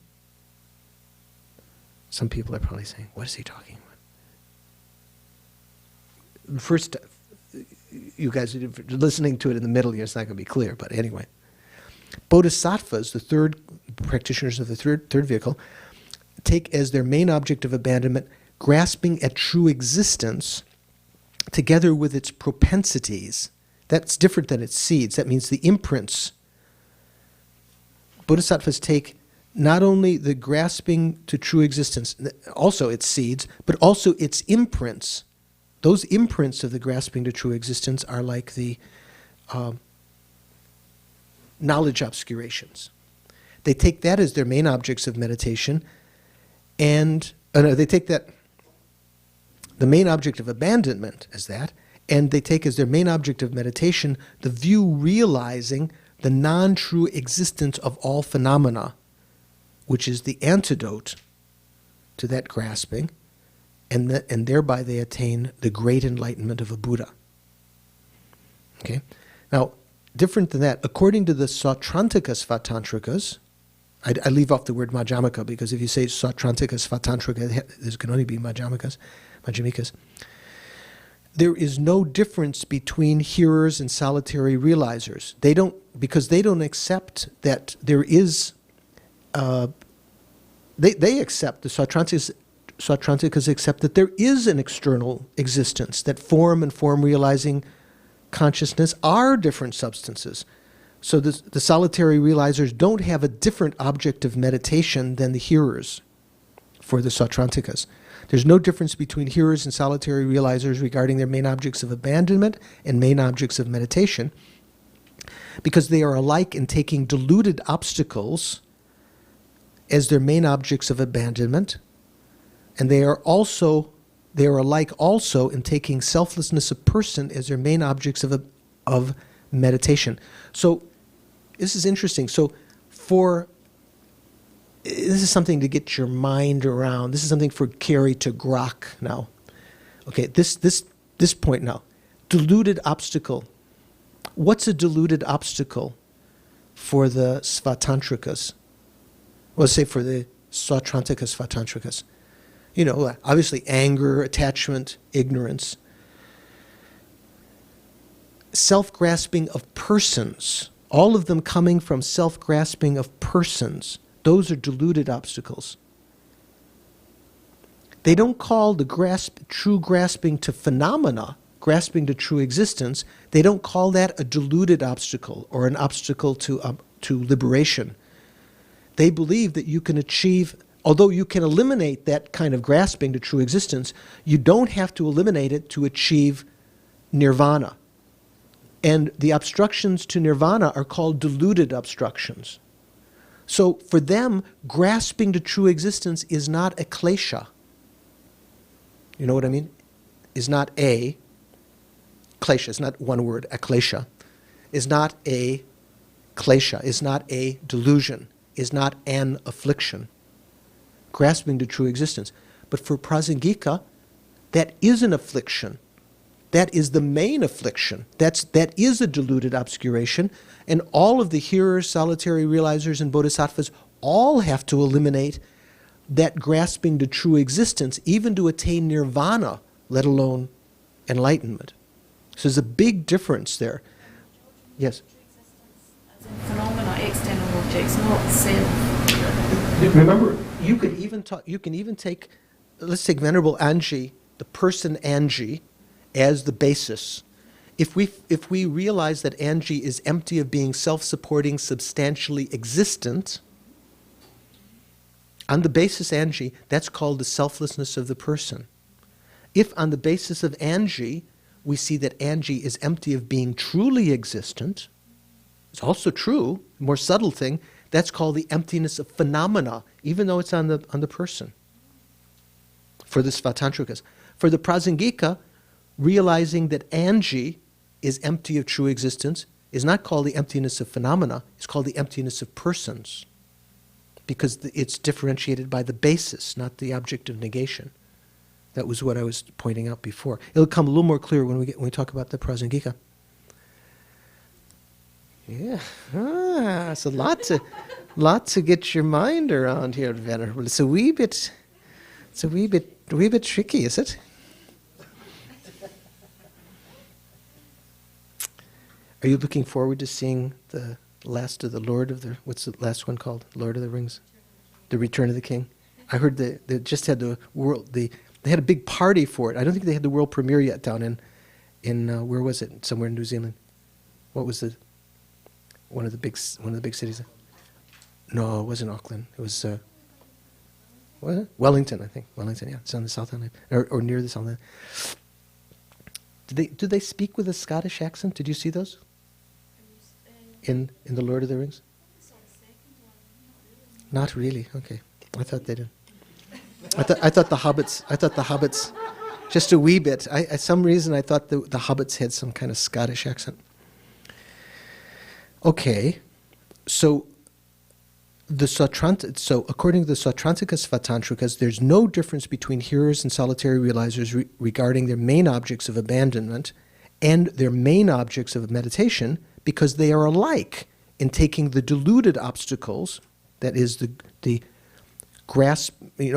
S5: Some people are probably saying, what is he talking about? First, you guys are listening to it in the middle here, it's not going to be clear, but anyway. Bodhisattvas, the third practitioners of the third vehicle, take as their main object of abandonment grasping at true existence together with its propensities. That's different than its seeds. That means the imprints. Bodhisattvas take not only the grasping to true existence, also its seeds, but also its imprints. Those imprints of the grasping to true existence are like the knowledge obscurations. They take that as their main objects of meditation, and they take that, the main object of abandonment as that, and they take as their main object of meditation the view realizing the non-true existence of all phenomena, which is the antidote to that grasping, and thereby they attain the great enlightenment of a Buddha. Okay? Now, different than that, according to the Sautrantikas Vatantrikas, I leave off the word Madhyamaka, because if you say Sautrantikas Svatantrika, there can only be Madhyamikas. There is no difference between hearers and solitary realizers. Because they don't accept that there is, they accept, the Sautrantikas accept that there is an external existence, that form and form realizing consciousness are different substances. So the solitary realizers don't have a different object of meditation than the hearers for the Sautrantikas. There's no difference between hearers and solitary realizers regarding their main objects of abandonment and main objects of meditation, because they are alike in taking deluded obstacles as their main objects of abandonment, and they are alike also in taking selflessness of person as their main objects of meditation. So this is interesting. So this is something to get your mind around. This is something for Carrie to grok now. Okay, this point now. Deluded obstacle. What's a deluded obstacle for the Svatantrikas? Well, let's say for the Sautrantikas Svatantrikas. Obviously anger, attachment, ignorance. Self-grasping of persons. All of them coming from self-grasping of persons. Those are deluded obstacles. They don't call the true grasping to phenomena, grasping to true existence, they don't call that a deluded obstacle or an obstacle to liberation. They believe that you can achieve, although you can eliminate that kind of grasping to true existence, you don't have to eliminate it to achieve nirvana. And the obstructions to nirvana are called deluded obstructions. So for them, grasping to true existence is not a klesha. You know what I mean? Is not a klesha. It's not one word, a klesha. Is not a klesha. Is not a delusion. Is not an affliction. Grasping to true existence. But for Prajnaparamita, that is an affliction. That is the main affliction. That is a deluded obscuration. And all of the hearers, solitary realizers, and bodhisattvas all have to eliminate that grasping to true existence, even to attain nirvana, let alone enlightenment. So there's a big difference there. Yes.
S4: As in phenomena, external objects, not self.
S5: Remember, you can even take, let's take Venerable Anji, the person Anji, as the basis. If we realize that Anji is empty of being self-supporting, substantially existent, on the basis Anji, that's called the selflessness of the person. If on the basis of Anji, we see that Anji is empty of being truly existent, it's also true, more subtle thing, that's called the emptiness of phenomena, even though it's on the person. For the Svatantrikas. For the Prajnaparamita, realizing that Anji is empty of true existence is not called the emptiness of phenomena, it's called the emptiness of persons. Because it's differentiated by the basis, not the object of negation. That was what I was pointing out before. It'll come a little more clear when we talk about the Prajnaparamita. Yeah, it's a lot to get your mind around here, Venerable. It's a wee bit tricky, is it? Are you looking forward to seeing the last of the Lord of the, what's the last one called? Lord of the Rings? The Return of the King? I heard they just had the world, they had a big party for it. I don't think they had the world premiere yet down in where was it? Somewhere in New Zealand. What was one of the big cities? No, it wasn't Auckland. It was Wellington, I think. Wellington, yeah. It's on the South Island, or near the South Island. Do they speak with a Scottish accent? Did you see those? In the Lord of the Rings? Not really. Okay, I thought they did. I thought the hobbits, just a wee bit. Some reason I thought the hobbits had some kind of Scottish accent. Okay, so according to the Sautrantikas, Svatantrikas, there's no difference between hearers and solitary realizers regarding their main objects of abandonment and their main objects of meditation, because they are alike in taking the deluded obstacles, that is the grasp,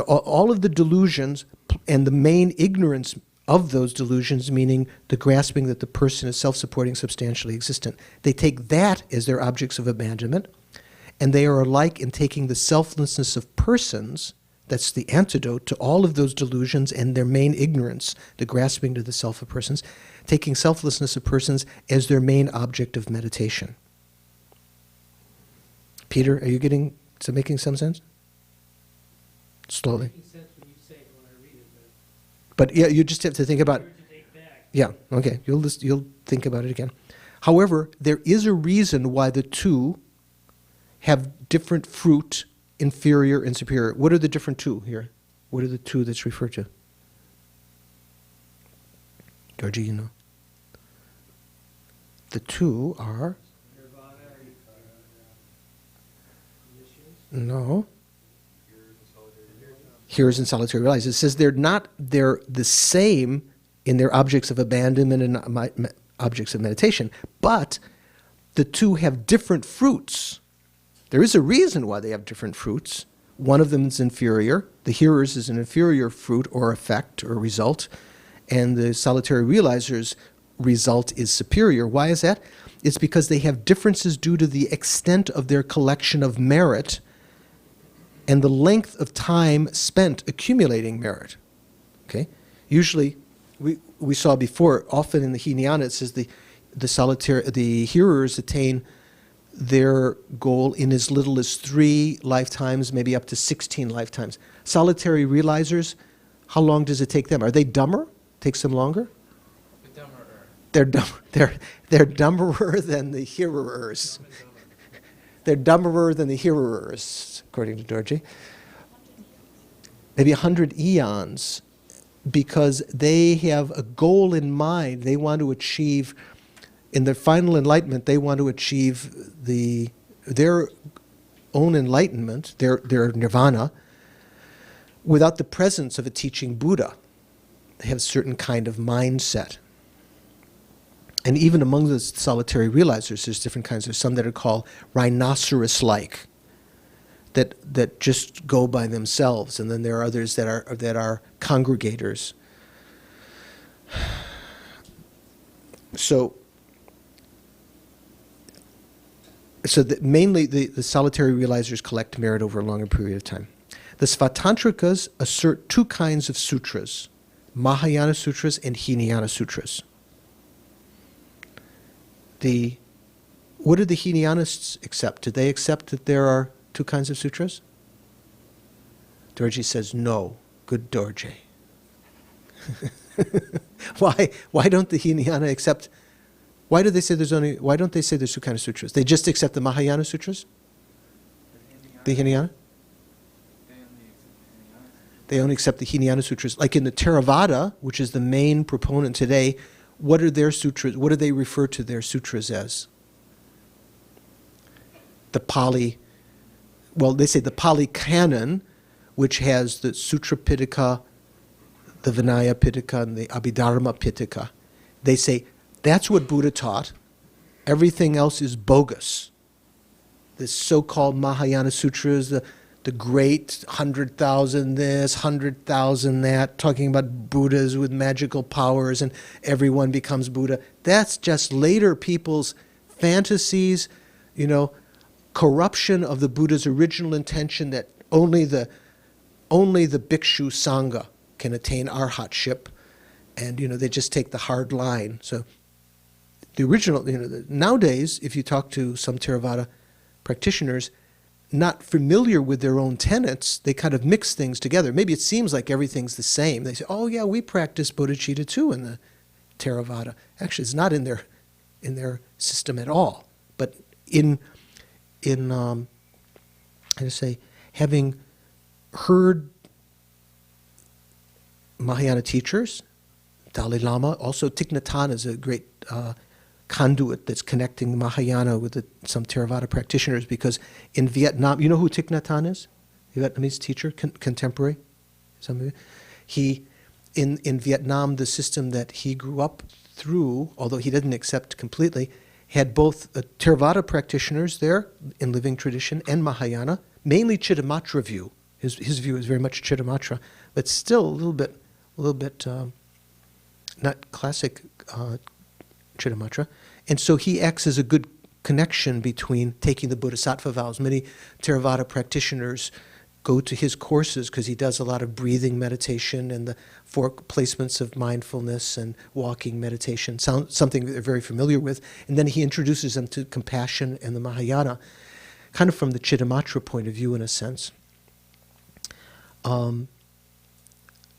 S5: all of the delusions and the main ignorance of those delusions, meaning the grasping that the person is self-supporting, substantially existent. They take that as their objects of abandonment, and they are alike in taking the selflessness of persons, that's the antidote to all of those delusions and their main ignorance, the grasping to the self of persons, taking selflessness of persons as their main object of meditation. Peter, are you making some sense? Slowly.
S3: Making sense when you say it, when I read it,
S5: But yeah, you just have to think about. Yeah, okay. You'll think about it again. However, there is a reason why the two have different fruit, inferior and superior. What are the different two here? What are the two that's referred to? Georgie, you know. The two are. No. Hearers and solitary realizers. It says they're the same in their objects of abandonment and objects of meditation, but the two have different fruits. There is a reason why they have different fruits. One of them is inferior. The hearers is an inferior fruit or effect or result, and the solitary realizers' result is superior. Why is that? It's because they have differences due to the extent of their collection of merit and the length of time spent accumulating merit. Okay? Usually, we saw before, often in the Hinayana, it says the hearers attain their goal in as little as 3 lifetimes, maybe up to 16 lifetimes. Solitary realizers, how long does it take them? Are they dumber? Takes them longer? They're dumberer than the hearers. They're dumberer than the hearers, according to Dorji. Maybe 100 eons, because they have a goal in mind. They want to achieve, in their final enlightenment, they want to achieve their own enlightenment, their nirvana, without the presence of a teaching Buddha. They have a certain kind of mindset. And even among the solitary realizers, there's different kinds. There's some that are called rhinoceros-like, that just go by themselves, and then there are others that are congregators. So So mainly the solitary realizers collect merit over a longer period of time. The Svatantrikas assert two kinds of sutras, Mahayana sutras and Hinayana sutras. What did the Hinayanists accept? Did they accept that there are two kinds of sutras? Dorje says no. Good Dorje. Why don't the Hinayana accept? Why don't they say there's two kinds of sutras? They just accept the Mahayana sutras? The Hinayana? They only accept the Hinayana sutras. Like in the Theravada, which is the main proponent today, what are their sutras? What do they refer to their sutras as? The Pali, well, they say the Pali Canon, which has the Sutra Pitaka, the Vinaya Pitaka, and the Abhidharma Pitaka. They say that's what Buddha taught. Everything else is bogus. The so-called Mahayana sutras, the great 100,000 this, 100,000 that, talking about Buddhas with magical powers and everyone becomes Buddha. That's just later people's fantasies, corruption of the Buddha's original intention that only the Bhikshu Sangha can attain arhatship, and they just take the hard line. So the original, nowadays, if you talk to some Theravada practitioners, not familiar with their own tenets, they kind of mix things together. Maybe it seems like everything's the same. They say, oh yeah, we practice bodhicitta too in the Theravada. Actually, it's not in their system at all. But having heard Mahayana teachers, Dalai Lama, also Thich Nhat Hanh is a great conduit that's connecting Mahayana with some Theravada practitioners, because in Vietnam, you know who Thich Nhat Hanh is? Vietnamese teacher, contemporary? Some of you? In Vietnam, the system that he grew up through, although he didn't accept completely, had both Theravada practitioners there in living tradition and Mahayana, mainly Chittamatra view. His view is very much Chittamatra, but still a little bit not classic Chittamatra. And so he acts as a good connection between taking the Bodhisattva vows. Many Theravada practitioners go to his courses because he does a lot of breathing meditation and the four placements of mindfulness and walking meditation, something that they're very familiar with. And then he introduces them to compassion and the Mahayana, kind of from the Chittamatra point of view in a sense.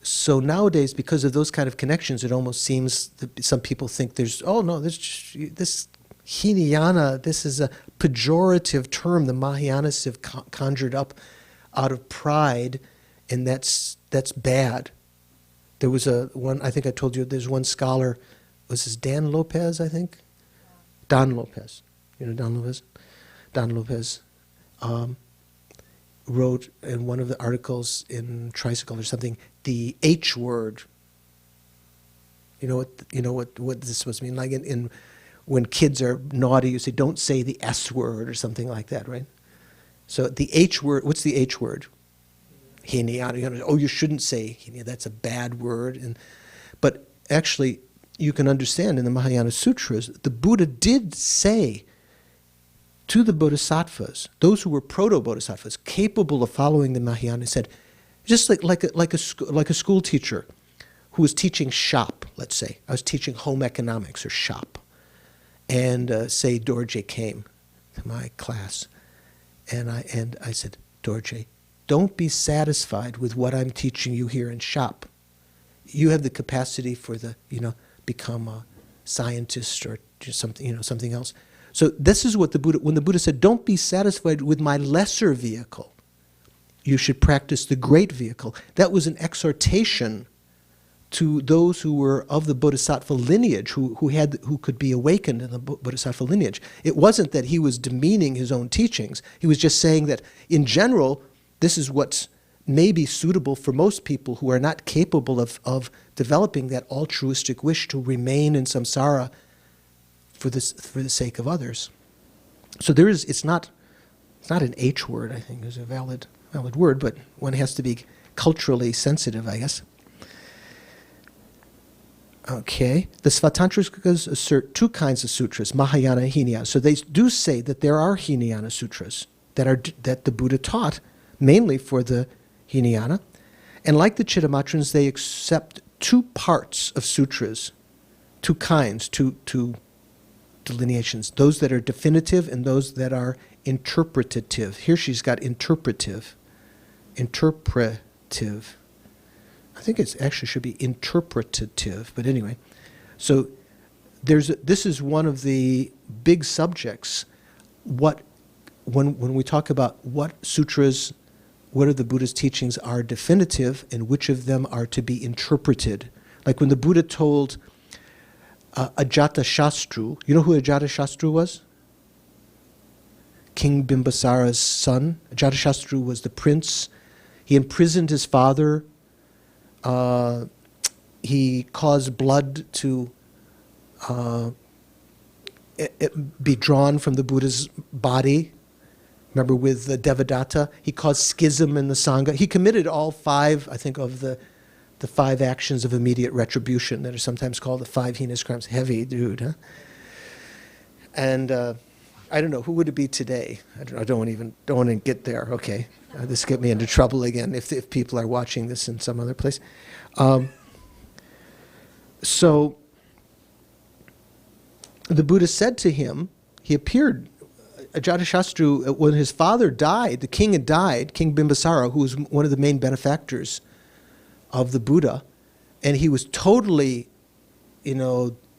S5: So nowadays, because of those kind of connections, it almost seems that some people think this Hinayana, this is a pejorative term the Mahayanas have conjured up out of pride, and that's bad. There was one, I think I told you, there's one scholar, was this Dan Lopez, I think? Don Lopez. You know Don Lopez? Don Lopez wrote in one of the articles in Tricycle or something, the H word. You know what this supposed to mean? Like in when kids are naughty, you say, don't say the S word or something like that, right? So the H word, what's the H word? Hinayana. Oh, you shouldn't say Hinayana, that's a bad word. But actually, you can understand in the Mahayana Sutras, the Buddha did say to the bodhisattvas, those who were proto-bodhisattvas, capable of following the Mahayana, said, just like a school teacher who was teaching shop, let's say. I was teaching home economics or shop. And say Dorje came to my class. And I said, Dorje, don't be satisfied with what I'm teaching you here in shop. You have the capacity for become a scientist or something else. So this is what when the Buddha said, don't be satisfied with my lesser vehicle. You should practice the great vehicle. That was an exhortation to those who were of the Bodhisattva lineage, who could be awakened in the Bodhisattva lineage. It wasn't that he was demeaning his own teachings. He was just saying that, in general, this is what's maybe suitable for most people who are not capable of developing that altruistic wish to remain in samsara for the sake of others. So it's not an H word, I think, is a valid word, but one has to be culturally sensitive, I guess. Okay. The Svatantrikas assert two kinds of sutras, Mahayana and Hinayana. So they do say that there are Hinayana sutras that the Buddha taught, mainly for the Hinayana. And like the Chittamatrans, they accept two parts of sutras, two kinds, two delineations, those that are definitive and those that are interpretative. Here she's got interpretive. I think it actually should be interpretative, but anyway. So this is one of the big subjects. When we talk about what sutras, what of the Buddha's teachings are definitive and which of them are to be interpreted. Like when the Buddha told Ajatashatru, you know who Ajatashatru was? King Bimbisara's son. Ajatashatru was the prince. He imprisoned his father. He caused blood to be drawn from the Buddha's body. Remember with the Devadatta? He caused schism in the Sangha. He committed all five, I think, of the five actions of immediate retribution that are sometimes called the five heinous crimes. Heavy dude, huh? And I don't know, who would it be today? I don't want to get there. Okay, this get me into trouble again if people are watching this in some other place. So the Buddha said to him, he appeared, Ajatashatru, when his father died, the king had died, King Bimbisara, who was one of the main benefactors of the Buddha, and he was totally,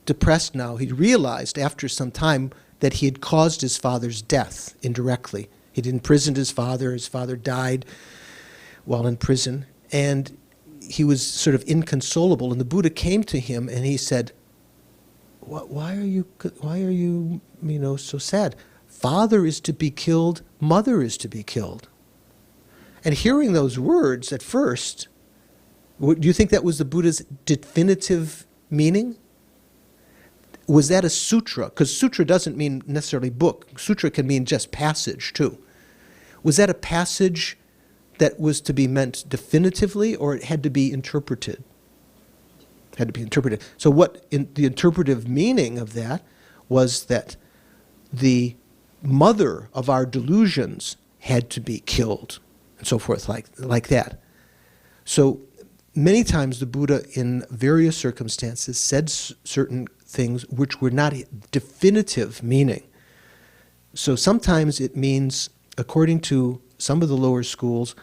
S5: depressed now. He realized after some time that he had caused his father's death indirectly. He'd imprisoned his father died while in prison, and he was sort of inconsolable. And the Buddha came to him and he said, why are you so sad? Father is to be killed, mother is to be killed. And hearing those words at first, do you think that was the Buddha's definitive meaning? Was that a sutra? Because sutra doesn't mean necessarily book. Sutra can mean just passage too. Was that a passage that was to be meant definitively, or it had to be interpreted? It had to be interpreted. So the interpretive meaning of that was that the mother of our delusions had to be killed, and so forth, like that. So many times the Buddha, in various circumstances, said certain things which were not definitive meaning. So sometimes it means, according to some of the lower schools,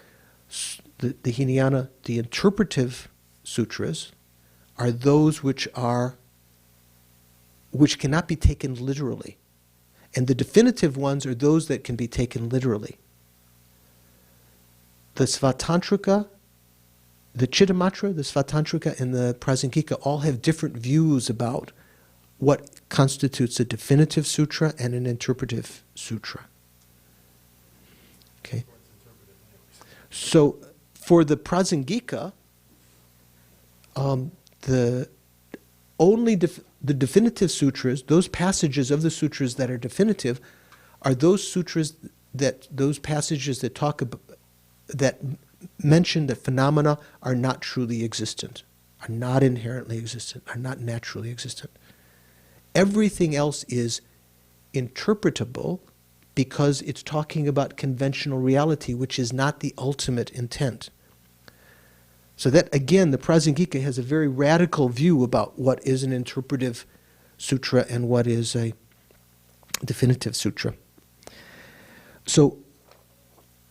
S5: the Hinayana, the interpretive sutras, are those which cannot be taken literally. And the definitive ones are those that can be taken literally. The Svatantrika, the Chittamatra, the Svatantrika, and the Prajnaparamita all have different views about what constitutes a definitive sutra and an interpretive sutra. Okay. So for the Prajnaparamita, the definitive sutras, those passages of the sutras that are definitive, are those passages that talk about, that mention that phenomena are not truly existent, are not inherently existent, are not naturally existent. Everything else is interpretable because it's talking about conventional reality, which is not the ultimate intent. So that, again, the Prajnaparamita has a very radical view about what is an interpretive sutra and what is a definitive sutra. So,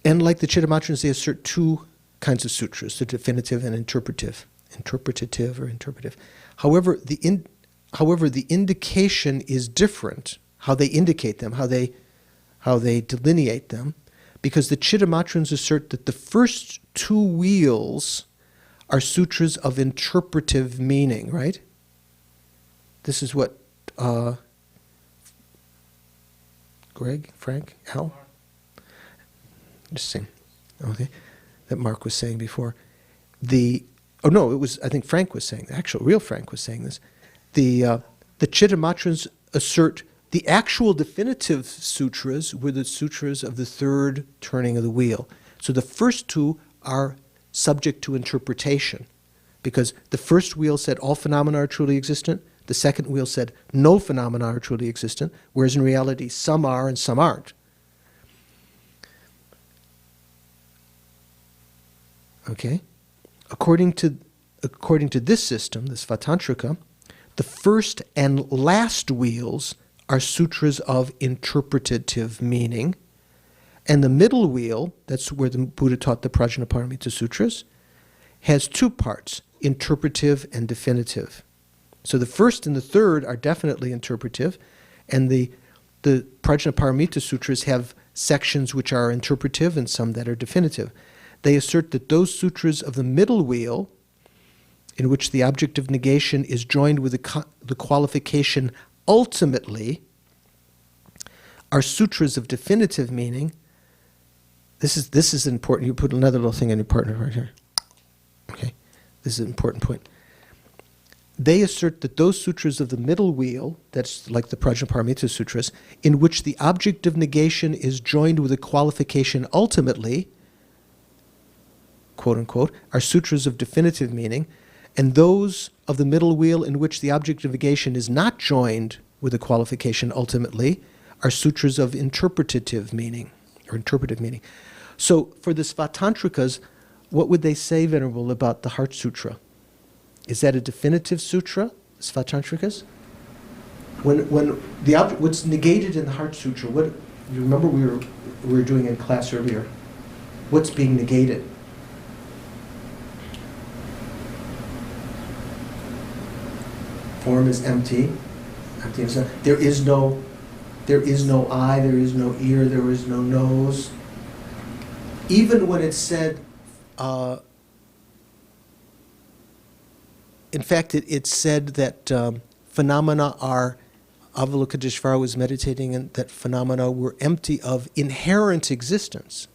S5: and like the Chittamatrans, they assert two kinds of sutras, the definitive and interpretative. However, the indication is different, how they indicate them, how they delineate them, because the Chittamatrans assert that the first two wheels are sutras of interpretive meaning, right? This is what Frank, Al? Interesting. Okay. That Mark was saying before. I think Frank was saying, real Frank was saying this. The Chittamatrans assert the actual definitive sutras were the sutras of the third turning of the wheel. So the first two are subject to interpretation. because the first wheel said all phenomena are truly existent, the second wheel said no phenomena are truly existent, whereas in reality some are and some aren't. Okay? According to this system, the Svatantrika, the first and last wheels are sutras of interpretative meaning, and the middle wheel, that's where the Buddha taught the Prajnaparamita Sutras, has two parts, interpretive and definitive. So the first and the third are definitely interpretive, and the Prajnaparamita Sutras have sections which are interpretive and some that are definitive. They assert that those sutras of the middle wheel, in which the object of negation is joined with the qualification ultimately, are sutras of definitive meaning. This is important. You put another little thing in your partner right here. Okay, this is an important point. They assert that those sutras of the middle wheel, that's like the Prajnaparamita Sutras, in which the object of negation is joined with a qualification ultimately, quote unquote, are sutras of definitive meaning, and those of the middle wheel in which the object of negation is not joined with a qualification ultimately are sutras of interpretative meaning, or interpretive meaning. So for the Svatantrikas, what would they say, Venerable, about the Heart Sutra? Is that a definitive sutra, Svatantrikas? When the object, what's negated in the Heart Sutra, what you remember we were doing in class earlier? What's being negated? Form is empty. There is no eye, there is no ear, there is no nose. Even when it's said, in fact, it's said that phenomena are, Avalokiteshvara was meditating, and that phenomena were empty of inherent existence.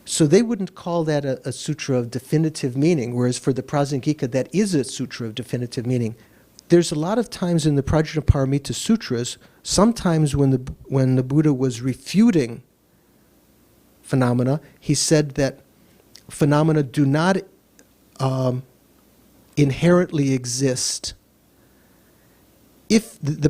S5: So they wouldn't call that a sutra of definitive meaning, whereas for the Prajnaparamita, that is a sutra of definitive meaning. There's a lot of times in the Prajnaparamita Sutras, sometimes when the Buddha was refuting phenomena, he said that phenomena do not inherently exist. If the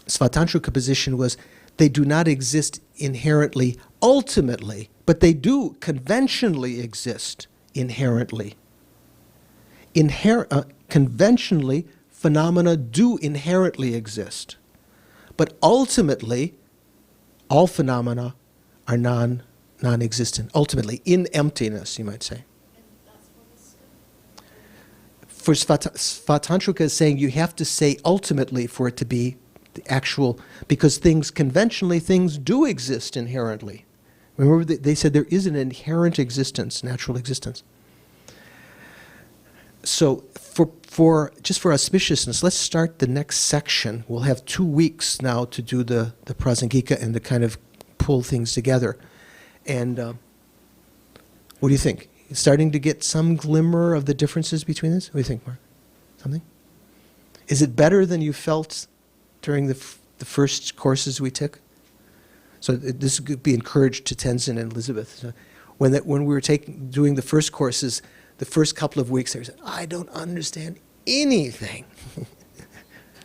S5: Svatantrika position was, they do not exist inherently, ultimately, but they do conventionally exist inherently. Conventionally, phenomena do inherently exist, but ultimately, all phenomena are non-existent. Ultimately, in emptiness, you might say. For Svatantrika is saying you have to say ultimately for it to be the actual, because conventionally things do exist inherently. Remember, they said there is an inherent existence, natural existence. So just for auspiciousness, let's start the next section. We'll have 2 weeks now to do the Prajnaparamita and to kind of pull things together. And what do you think? Starting to get some glimmer of the differences between this? What do you think, Mark? Something? Is it better than you felt during the first courses we took? So this could be encouraged to Tenzin and Elizabeth. So when we were doing the first courses, the first couple of weeks, they were saying, I don't understand anything.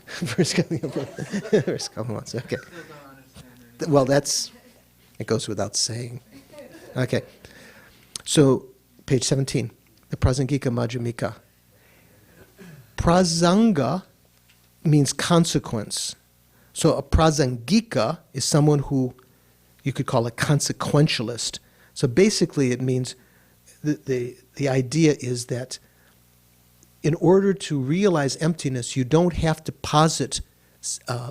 S5: first couple of months, okay. Well, it goes without saying. Okay. So, page 17, the Prasangika Madhyamika. Prasanga means consequence. So a prasangika is someone who you could call a consequentialist. So basically it means the idea is that in order to realize emptiness, you don't have to posit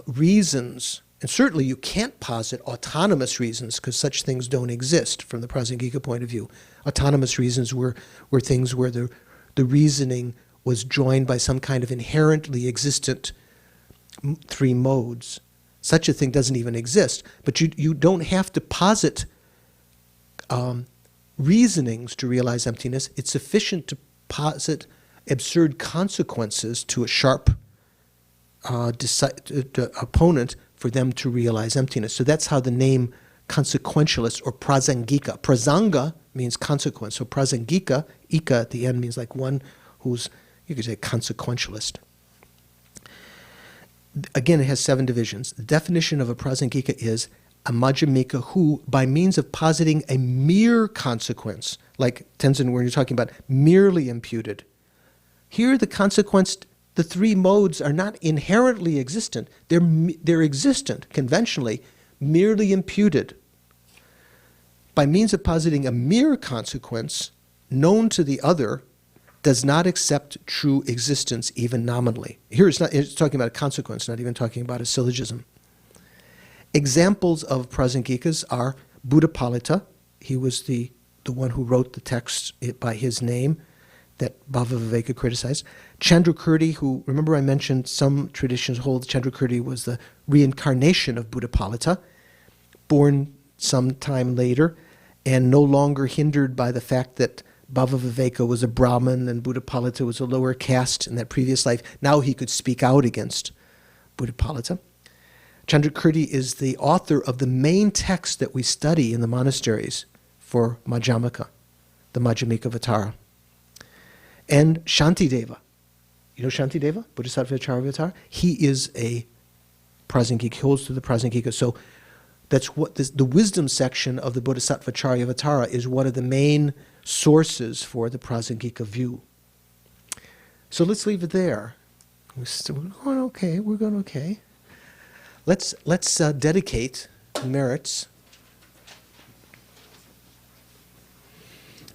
S5: reasons, and certainly you can't posit autonomous reasons because such things don't exist from the Prasangika point of view. Autonomous reasons were things where the reasoning was joined by some kind of inherently existent 3 modes. Such a thing doesn't even exist. But you don't have to posit reasonings to realize emptiness. It's sufficient to posit absurd consequences to a sharp opponent for them to realize emptiness. So that's how the name consequentialist or prasangika. Prasanga means consequence. So prasangika, ika at the end, means like one who's, you could say, consequentialist. Again, it has 7 divisions. The definition of a prasangika is a madhyamika who, by means of positing a mere consequence, like Tenzin, where you're talking about merely imputed. Here, the consequence, the 3 modes are not inherently existent. They're existent, conventionally, merely imputed. By means of positing a mere consequence, known to the other, does not accept true existence even nominally. Here it's talking about a consequence, not even talking about a syllogism. Examples of prasangikas are Buddhapalita. He was the one who wrote the text by his name that Bhavaviveka criticized. Chandrakirti, who, remember I mentioned some traditions hold Chandrakirti was the reincarnation of Buddhapalita, born some time later, and no longer hindered by the fact that Bhavaviveka was a Brahmin and Buddhapalita was a lower caste in that previous life. Now he could speak out against Buddhapalita. Chandrakirti is the author of the main text that we study in the monasteries for Madhyamaka, the Madhyamika Vatara. And Shantideva. You know Shantideva? Bodhisattva Charyavatara? He is a prasangika. He holds to the prasangika. So that's what the wisdom section of the Bodhisattva Charyavatara is one of the main sources for the prasangika view. So let's leave it there. We're going okay. Let's dedicate the merits.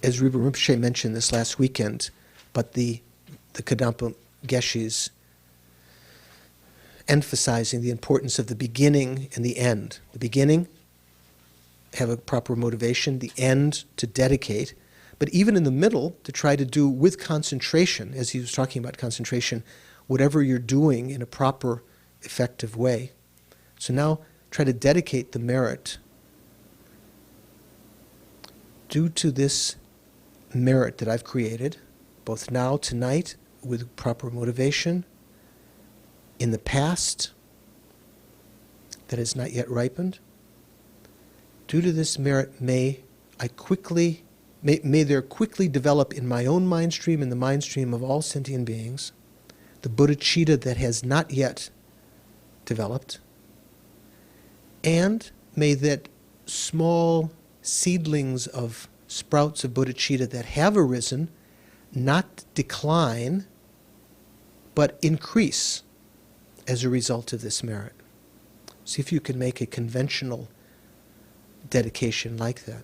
S5: As Rupa Rinpoche mentioned this last weekend, but the Kadampa Geshis emphasizing the importance of the beginning and the end. The beginning, have a proper motivation, the end to dedicate, but even in the middle, to try to do with concentration, as he was talking about concentration, whatever you're doing in a proper, effective way. So now try to dedicate the merit. Due to this merit that I've created, both now, tonight, with proper motivation, in the past, that has not yet ripened, due to this merit may there quickly develop in my own mind stream and the mind stream of all sentient beings, the bodhicitta that has not yet developed, and may that small seedlings of sprouts of bodhicitta that have arisen not decline, but increase as a result of this merit. See if you can make a conventional dedication like that.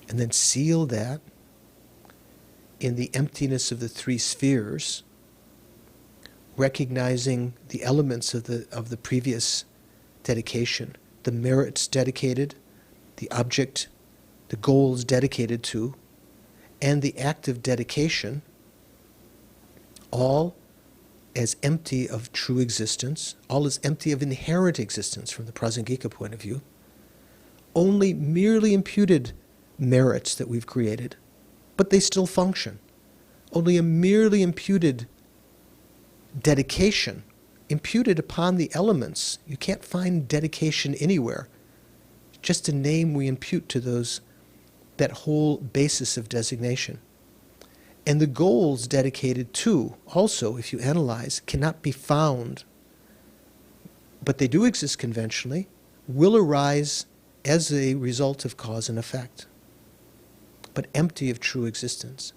S5: And then seal that in the emptiness of the 3 spheres, recognizing the elements of the previous dedication, the merits dedicated, the object, the goals dedicated to, and the act of dedication, all as empty of true existence, all as empty of inherent existence from the prasangika point of view, only merely imputed merits that we've created, but they still function. Only a merely imputed dedication, imputed upon the elements. You can't find dedication anywhere. Just a name we impute to that whole basis of designation. And the goals dedicated to, also, if you analyze, cannot be found, but they do exist conventionally, will arise as a result of cause and effect, but empty of true existence.